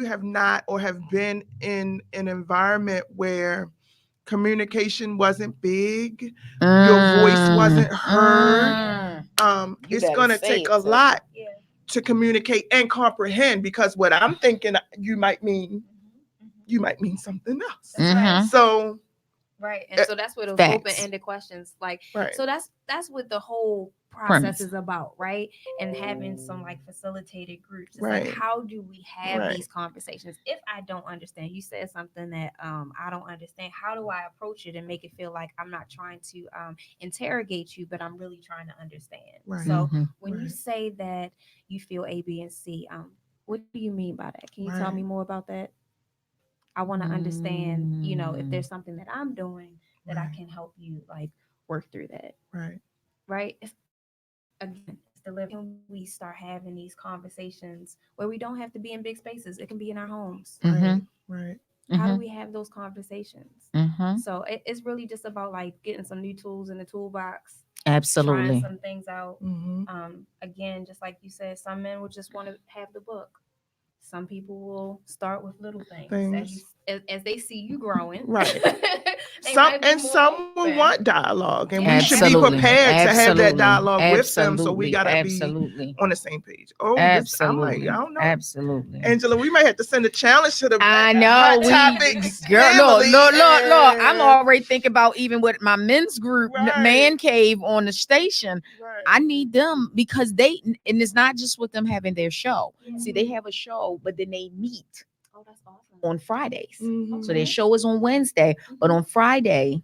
have not or have been in an environment where communication wasn't big, your voice wasn't heard, You it's better gonna say take it, a sister. lot to communicate and comprehend, because what I'm thinking you might mean something else. Mhm. So Right. And so that's where those Facts. open-ended questions, like, Right. so that's what the whole process Premise. is about, right? And having some like facilitated groups. It's Right. like, how do we have Right. these conversations? If I don't understand, you said something that I don't understand, how do I approach it and make it feel like I'm not trying to interrogate you, but I'm really trying to understand. Right. So Mhm. when you Right. say that you feel A, B, and C, what do you mean by that? Can you tell Right. me more about that? I want to understand, if there's something that I'm doing that I Right. can help you like work through that. Right. Right. Again, it's the living. We start having these conversations where we don't have to be in big spaces. It can be in our homes. Mhm. Right. How do Mhm. we have those conversations? Mhm. So it's really just about like getting some new tools in the toolbox, Absolutely. trying some things out. Again, just like you said, some men will just want to have the book. Some people will start with little things. As they see you growing. Right. They Some might be and more some will open. want dialogue, and we should be Absolutely. prepared to have that Absolutely. dialogue with them. So Absolutely. we gotta Absolutely. be on the same page. Oh, I Absolutely. don't know. Absolutely. Angela, we might have to send a challenge to the I know. Hot We, Topics girl, family. look. I'm and- already thinking about even with my men's group, Right. Man Cave on the station. Right. I need them because and it's not just with them having their show. See, they have a show, but then they meet Oh, that's awesome. on Fridays. Mhm. So their show is on Wednesday, but on Friday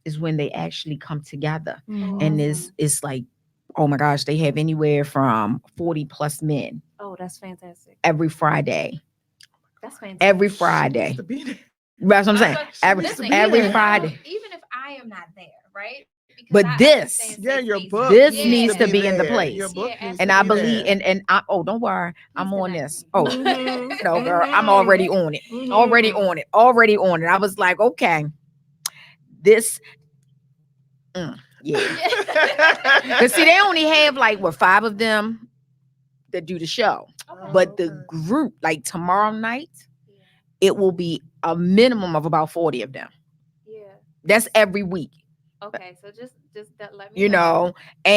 is when they actually come together. Mhm. And it's like, oh my gosh, they have anywhere from 40 plus men Oh, that's fantastic. every Friday. That's fantastic. Every She Friday. needs to be there. That's what I'm saying. Every needs to be every there. Friday. Even if I am not there, right? Because But I this- understand Yeah, safe your spaces. book This Yeah. needs to be in the there. place. Your book Yeah, needs And to I be believe, there. and don't worry, I'm on connect this. me. Oh, Mhm. no, girl, I'm Mhm. already on it. Mhm. Already on it. I was like, okay, this, yeah. Because see, they only have like 5 of them that do the show, but the Okay. group, like tomorrow night, it will be a minimum of about 40 of them. Yeah. That's every week, Okay, so just that let me you know, Even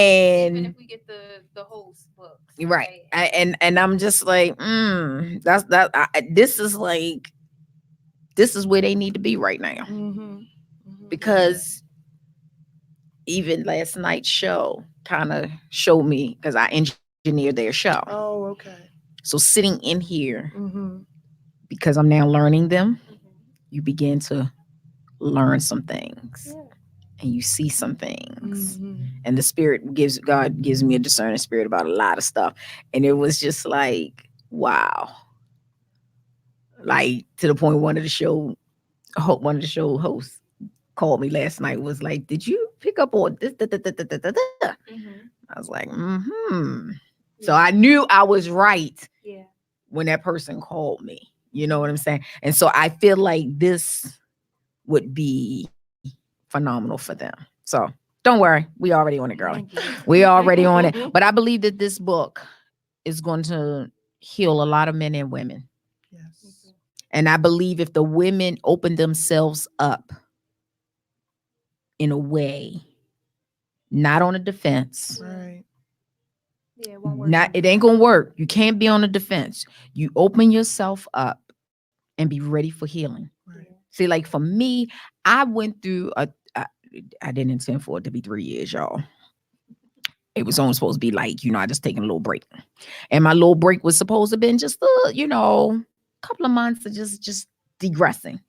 and if we get the host books. right. And I'm just like, this is where they need to be right now, Mhm. Mhm. because even last night's show kind of showed me, because I engineered their show. Oh, okay. So sitting in here, Mhm. because I'm now learning them, you begin to learn some things. Yeah. And you see some things, Mhm. and God gives me a discerning spirit about a lot of stuff. And it was just like, wow. Like, to the point one of the show hosts called me last night, was like, did you pick up on this? I was like, So I knew I was right Yeah. when that person called me. You know what I'm saying? And so I feel like this would be phenomenal for them. So don't worry, we already on it, girl. We already on it. But I believe that this book is going to heal a lot of men and women. Yes. And I believe if the women open themselves up in a way, not on a defense, Right. Yeah, it won't work. it ain't gonna work. You can't be on the defense. You open yourself up and be ready for healing. Right. See, like for me, I went through I didn't intend for it to be 3 years, y'all. It was only supposed to be like, I just taking a little break. And my little break was supposed to have been just a couple of months of just degressing.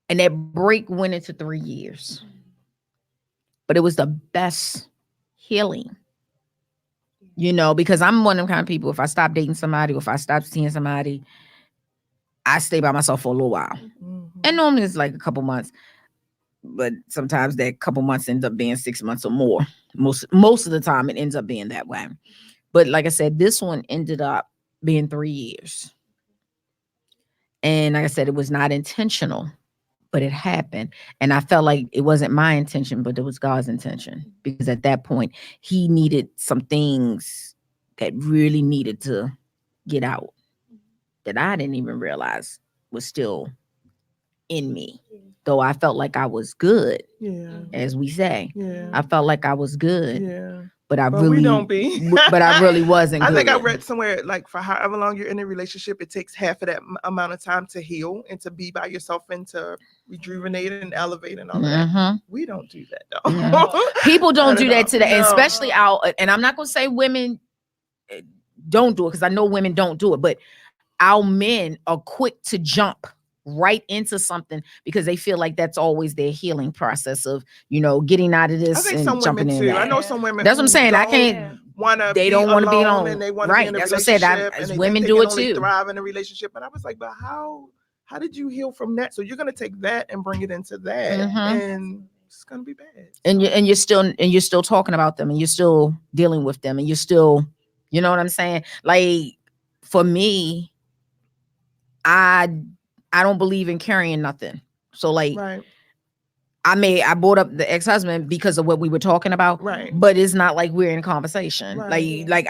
And that break went into 3 years. But it was the best healing. Because I'm one of them kind of people, if I stop dating somebody, or if I stop seeing somebody, I stay by myself for a little while. Mhm. And normally it's like a couple months. But sometimes that couple months ends up being 6 months or more. Most of the time it ends up being that way. But like I said, this one ended up being 3 years. And like I said, it was not intentional, but it happened. And I felt like it wasn't my intention, but it was God's intention. Because at that point, he needed some things that really needed to get out that I didn't even realize was still in me. Though I felt like I was good, as we say. I felt like I was good. But really we don't be. but I really wasn't I good. think I read somewhere like for however long you're in a relationship, it takes half of that amount of time to heal and to be by yourself and to rejuvenate and elevate and all that. We don't do that though. No. People don't do that today, especially out. And I'm not gonna say women don't do it because I know women don't do it, but our men are quick to jump right into something because they feel like that's always their healing process of, getting out of this. I think and some jumping women in too. that. I know some women. That's what I'm saying. I can't They don't want to be alone, and they want to be right. in a That's what I said. relationship. And women they do can it only too. thrive in a relationship, but I was like, but how did you heal from that? So you're gonna take that and bring it into that, and it's gonna be bad. And you're still talking about them, and you're still dealing with them, and you're still, you know what I'm saying? Like for me, I don't believe in carrying nothing. So like, I brought up the ex-husband because of what we were talking about. Right. But it's not like we're in conversation. Right. Like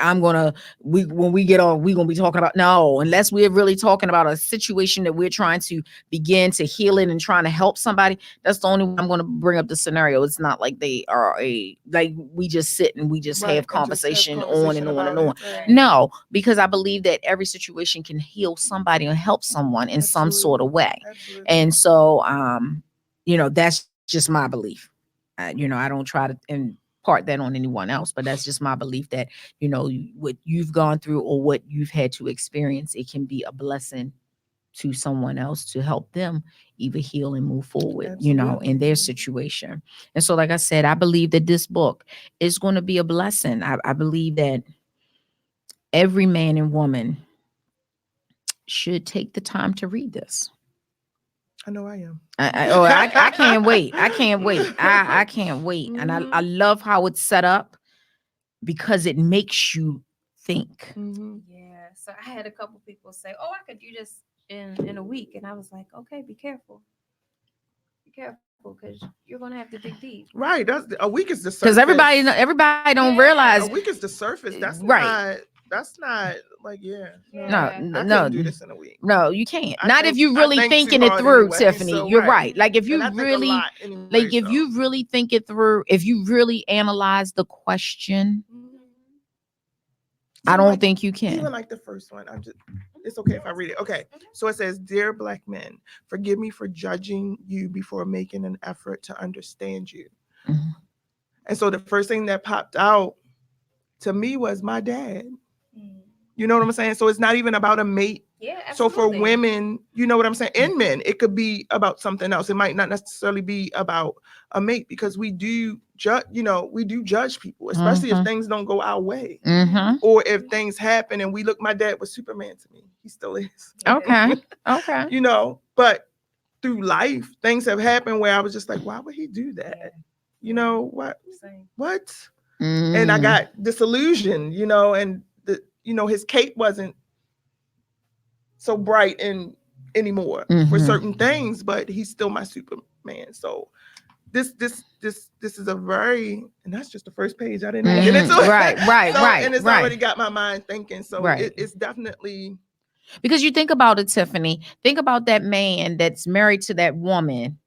when we get on, we're gonna be talking about unless we're really talking about a situation that we're trying to begin to heal it and trying to help somebody. That's the only way I'm gonna bring up the scenario. It's not like they are we just sit and we just have conversation on and on and on. Right. No, because I believe that every situation can heal somebody or help someone in some sort of way. Absolutely. And so that's just my belief. I don't try to impart that on anyone else, but that's just my belief that, what you've gone through or what you've had to experience, it can be a blessing to someone else to help them either heal and move forward, in their situation. And so, like I said, I believe that this book is going to be a blessing. I believe that every man and woman should take the time to read this. I know I am. I can't wait. I can't wait. I can't wait. And I love how it's set up because it makes you think. Yeah. So I had a couple people say, "Oh, I could do this in a week," and I was like, "Okay, be careful. Be careful, because you're gonna have to dig deep." Right. A week is the surface. Because everybody don't realize a week is the surface. That's right. That's not like No, I couldn't do this in a week. No, you can't. If you really thinking it through, anyway, Tiffany. So, you're right. Like if you really, anyway, like if you really think it through, if you really analyze the question, I don't think you can. Even like the first one, it's okay if I read it. Okay, so it says, "Dear Black men, forgive me for judging you before making an effort to understand you." And so the first thing that popped out to me was my dad. You know what I'm saying? So it's not even about a mate. Yeah, absolutely. So for women, you know what I'm saying? And men, it could be about something else. It might not necessarily be about a mate, because we do judge, we do judge people, especially if things don't go our way. Or if things happen and we look, my dad was Superman to me. He still is. Okay. But through life, things have happened where I was just like, why would he do that? What? And I got disillusioned, and his cape wasn't so bright anymore for certain things, but he's still my Superman. So this is a very, and that's just the first page. I didn't even get into it. Right. And it's already got my mind thinking. So it's definitely. Because you think about it, Tiffany, think about that man that's married to that woman.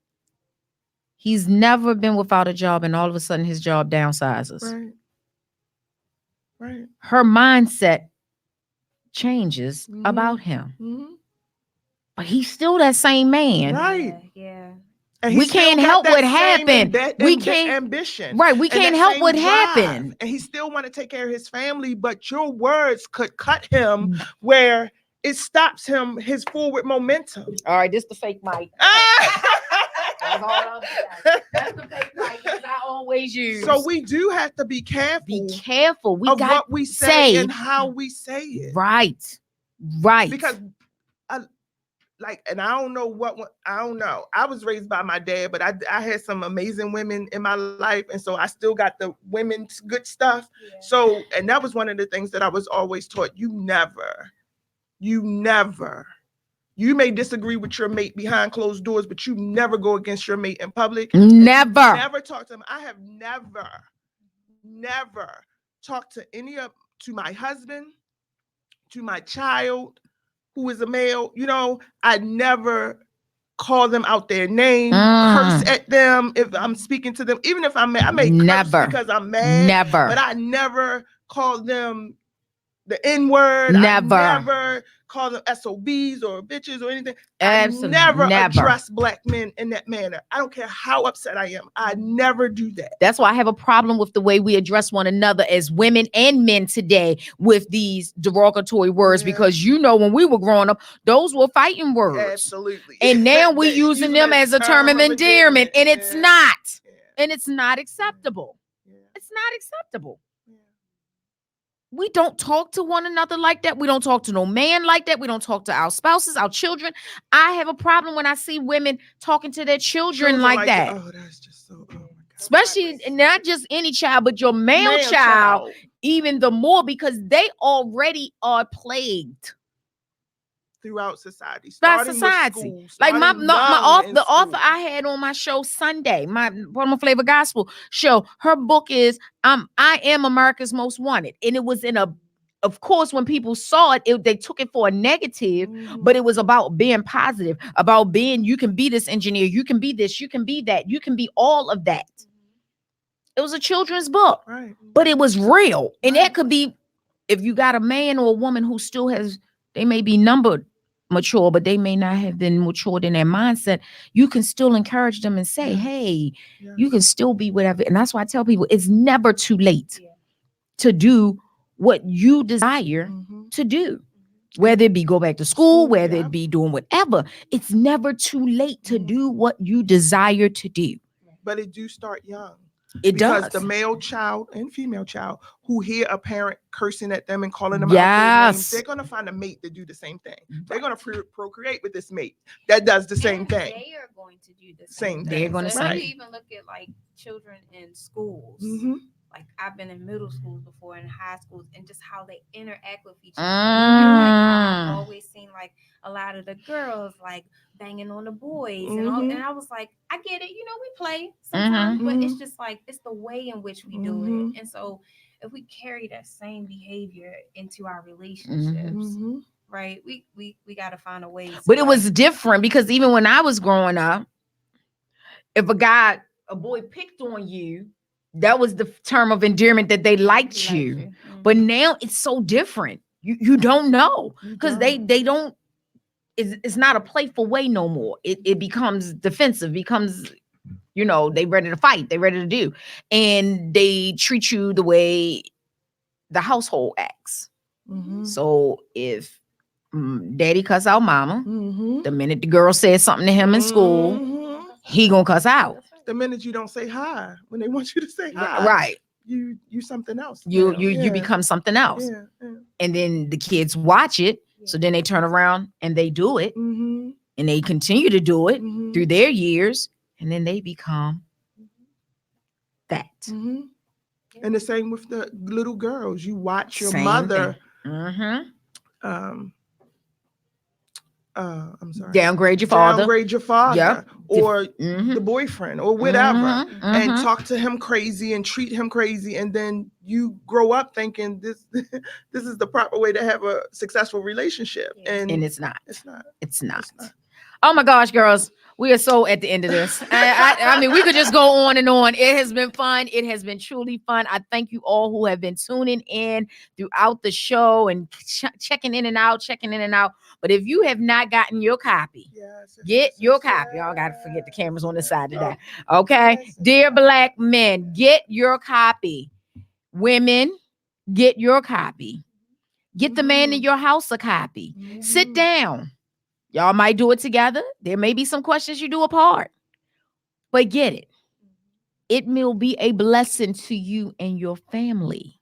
He's never been without a job, and all of a sudden his job downsizes. Right. Her mindset changes about him. But he's still that same man. Right. Yeah. And we can't help what happened. We can't ambition. Right. We can't help what happened. And he still want to take care of his family, but your words could cut him where it stops his forward momentum. All right, this the fake mic. That's all I'm saying. That's the fake mic that I always use. So we do have to be careful. Be careful. We of got what we say and how we say it. Right. Because like, and I don't know I don't know. I was raised by my dad, but I had some amazing women in my life, and so I still got the women's good stuff. Yeah. So, and that was one of the things that I was always taught: you never. You may disagree with your mate behind closed doors, but you never go against your mate in public. Never. Never talk to them. I have never talked to to my husband, to my child, who is a male. You know, I never call them out their name, curse at them if I'm speaking to them, even if I'm mad. I may curse because I'm mad, Never. but I never call them the N-word. Never. I never call them SOBs or bitches or anything. Absolutely. I never Never. address black men in that manner. I don't care how upset I am. I never do that. That's why I have a problem with the way we address one another as women and men today with these derogatory words, because you know when we were growing up, those were fighting words. Absolutely. And now we're using them as a term of endearment, and it's not. And it's not acceptable. It's not acceptable. We don't talk to one another like that. We don't talk to no man like that. We don't talk to our spouses, our children. I have a problem when I see women talking to their children like that. Oh, that's just so. Oh my God. Especially not just any child, but your male child, even the more, because they already are plagued throughout society. Like the author I had on my show Sunday, my Flava Gospel show, her book is I Am America's Most Wanted. And it was of course, when people saw it, they took it for a negative, but it was about being positive, about being, you can be this engineer, you can be this, you can be that, you can be all of that. It was a children's book, but it was real. And that could be, if you got a man or a woman who still they may be numbered mature, but they may not have been matured in their mindset, you can still encourage them and say, hey, you can still be whatever. And that's why I tell people it's never too late to do what you desire to do. Whether it be go back to school, whether it be doing whatever, it's never too late to do what you desire to do. But it do start young. Because the male child and female child who hear a parent cursing at them and calling them out their names, they're going to find a mate to do the same thing. They're going to procreate with this mate that does the same thing. They are going to do the same thing. They're going to say. You even look at like children in schools. Like I've been in middle schools before and high schools, and just how they interact with each other. I've always seen like a lot of the girls like banging on the boys, and I was like, I get it, you know, we play sometimes, but it's just like it's the way in which we do it. And so if we carry that same behavior into our relationships, right, we got to find a way. But it was different because even when I was growing up, if a boy picked on you, that was the term of endearment that they liked you. But now it's so different. You don't know, because they don't. It's not a playful way no more. It becomes defensive. Becomes, you know, they ready to fight. They ready to do, and they treat you the way the household acts. So if daddy cuss out mama, the minute the girl says something to him in school, he gonna cuss out. The minute you don't say hi when they want you to say hi, right? You something else. You become something else. And then the kids watch it, so then they turn around and they do it, and they continue to do it through their years, and then they become that. And the same with the little girls. You watch your mother. I'm sorry. Downgrade your father. Or the boyfriend or whatever, and talk to him crazy and treat him crazy, and then you grow up thinking this is the proper way to have a successful relationship, and it's not. It's not. It's not. Oh my gosh, girls. We are so at the end of this. I mean, we could just go on and on. It has been fun. It has been truly fun. I thank you all who have been tuning in throughout the show and checking in and out. But if you have not gotten your copy, get your copy. Y'all got to forget the cameras on this side today. Okay? Dear Black men, get your copy. Women, get your copy. Get the man in your house a copy. Sit down. Y'all might do it together. There may be some questions you do apart, but get it. It will be a blessing to you and your family.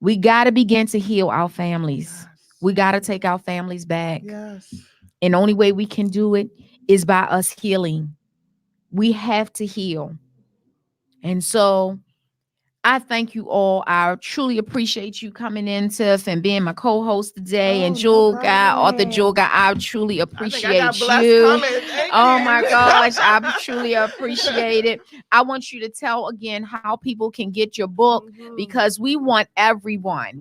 We got to begin to heal our families. We got to take our families back. And the only way we can do it is by us healing. We have to heal. And so I thank you all. I truly appreciate you coming in, Tiff, and being my co-host today. And Oh, no Jewel Guy, author problem. Jewel Guy, I truly I think I appreciate got blessed you. coming. Thank Oh you. my gosh, I truly appreciate it. I want you to tell again how people can get your book because we want everyone.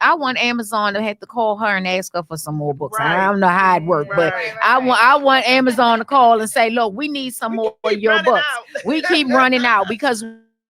I want Amazon to have to call her and ask her for some more books. I Right. don't know how it works, but Right. I want Amazon to call and say, look, we need some more of keep your running books. out. We keep running out because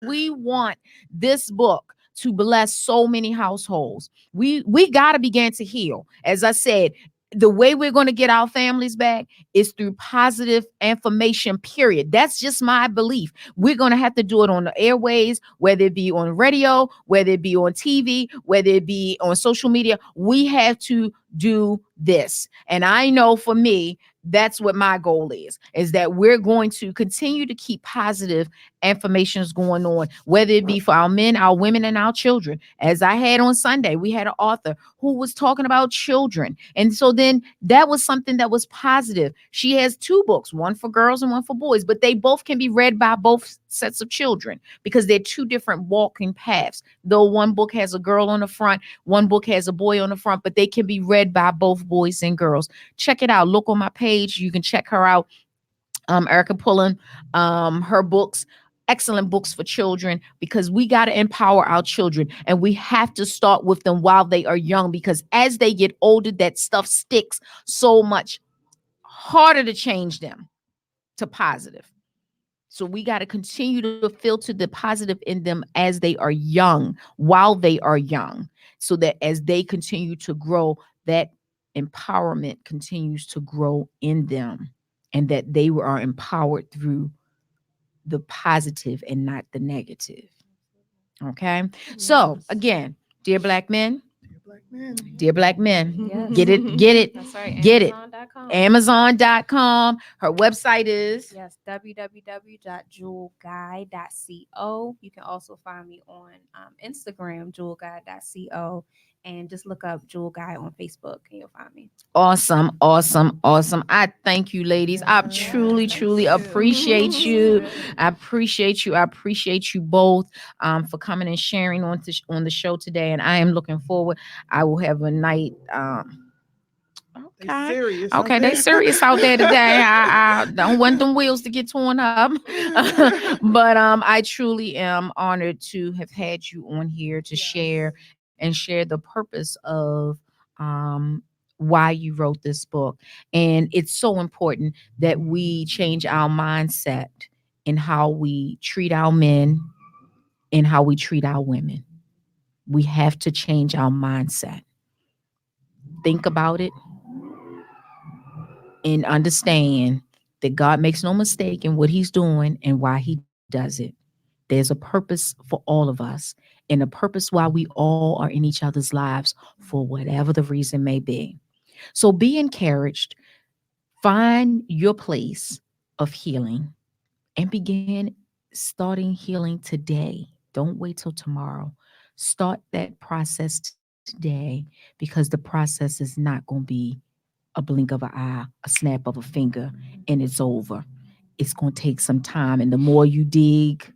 we want this book to bless so many households. We got to begin to heal. As I said, the way we're going to get our families back is through positive information, period. That's just my belief. We're going to have to do it on the airways, whether it be on radio, whether it be on TV, whether it be on social media. We have to do this. And I know for me, that's what my goal is that we're going to continue to keep positive informations going on, whether it be for our men, our women, and our children. As I had on Sunday, we had an author who was talking about children. And so then that was something that was positive. She has 2 books, one for girls and one for boys, but they both can be read by both sets of children because they're 2 different walking paths. Though one book has a girl on the front, one book has a boy on the front, but they can be read by both boys and girls. Check it out. Look on my page. You can check her out. Erica Pullen, her books, excellent books for children, because we got to empower our children and we have to start with them while they are young, because as they get older, that stuff sticks so much harder to change them to positive. So we got to continue to filter the positive in them as they are young, while they are young, so that as they continue to grow, that empowerment continues to grow in them, and that they are empowered through the positive and not the negative. Okay. So again, dear black men, dear black men, Yes. get it, That's right. get it. Amazon.com. Amazon.com. Her website is Yes, www.jewelguy.co. You can also find me on Instagram, jewelguy.co, and just look up Jewel Guy on Facebook and you'll find me. awesome. I thank you, ladies. I truly, truly appreciate you. I appreciate you both for coming and sharing on the show today. And I am looking forward. I will have a night. They serious. Okay, they serious out there today. I don't want them wheels to get torn up. But I truly am honored to have had you on here to share the purpose of why you wrote this book. And it's so important that we change our mindset in how we treat our men and how we treat our women. We have to change our mindset. Think about it and understand that God makes no mistake in what he's doing and why he does it. There's a purpose for all of us, and a purpose why we all are in each other's lives for whatever the reason may be. So be encouraged. Find your place of healing and begin starting healing today. Don't wait till tomorrow. Start that process today, because the process is not going to be a blink of an eye, a snap of a finger, and it's over. It's going to take some time. And the more you dig,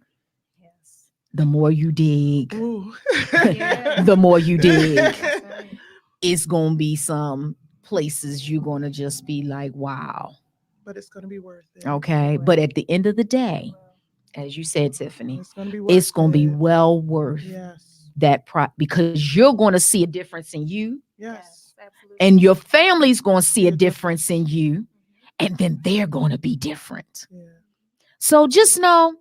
the more you dig, the more you dig, it's going to be some places you're going to just be like, wow. But it's going to be worth it. Okay. But at the end of the day, as you said, Tiffany, It's going to be well worth that because you're going to see a difference in you. Yes. Absolutely. And your family's going to see a difference in you, and then they're going to be different. Yeah. So just know,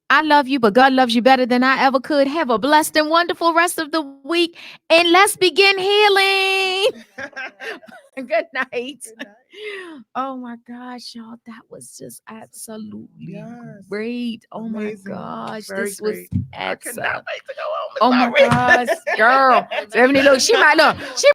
I love you, but God loves you better than I ever could. Have a blessed and wonderful rest of the week, and let's begin healing. Good night. Oh my gosh, y'all, that was just absolutely great. Oh Amazing. my gosh, Very this was great. excellent. I cannot wait to go home. Oh my gosh, girl. Stephanie, look, she might look. She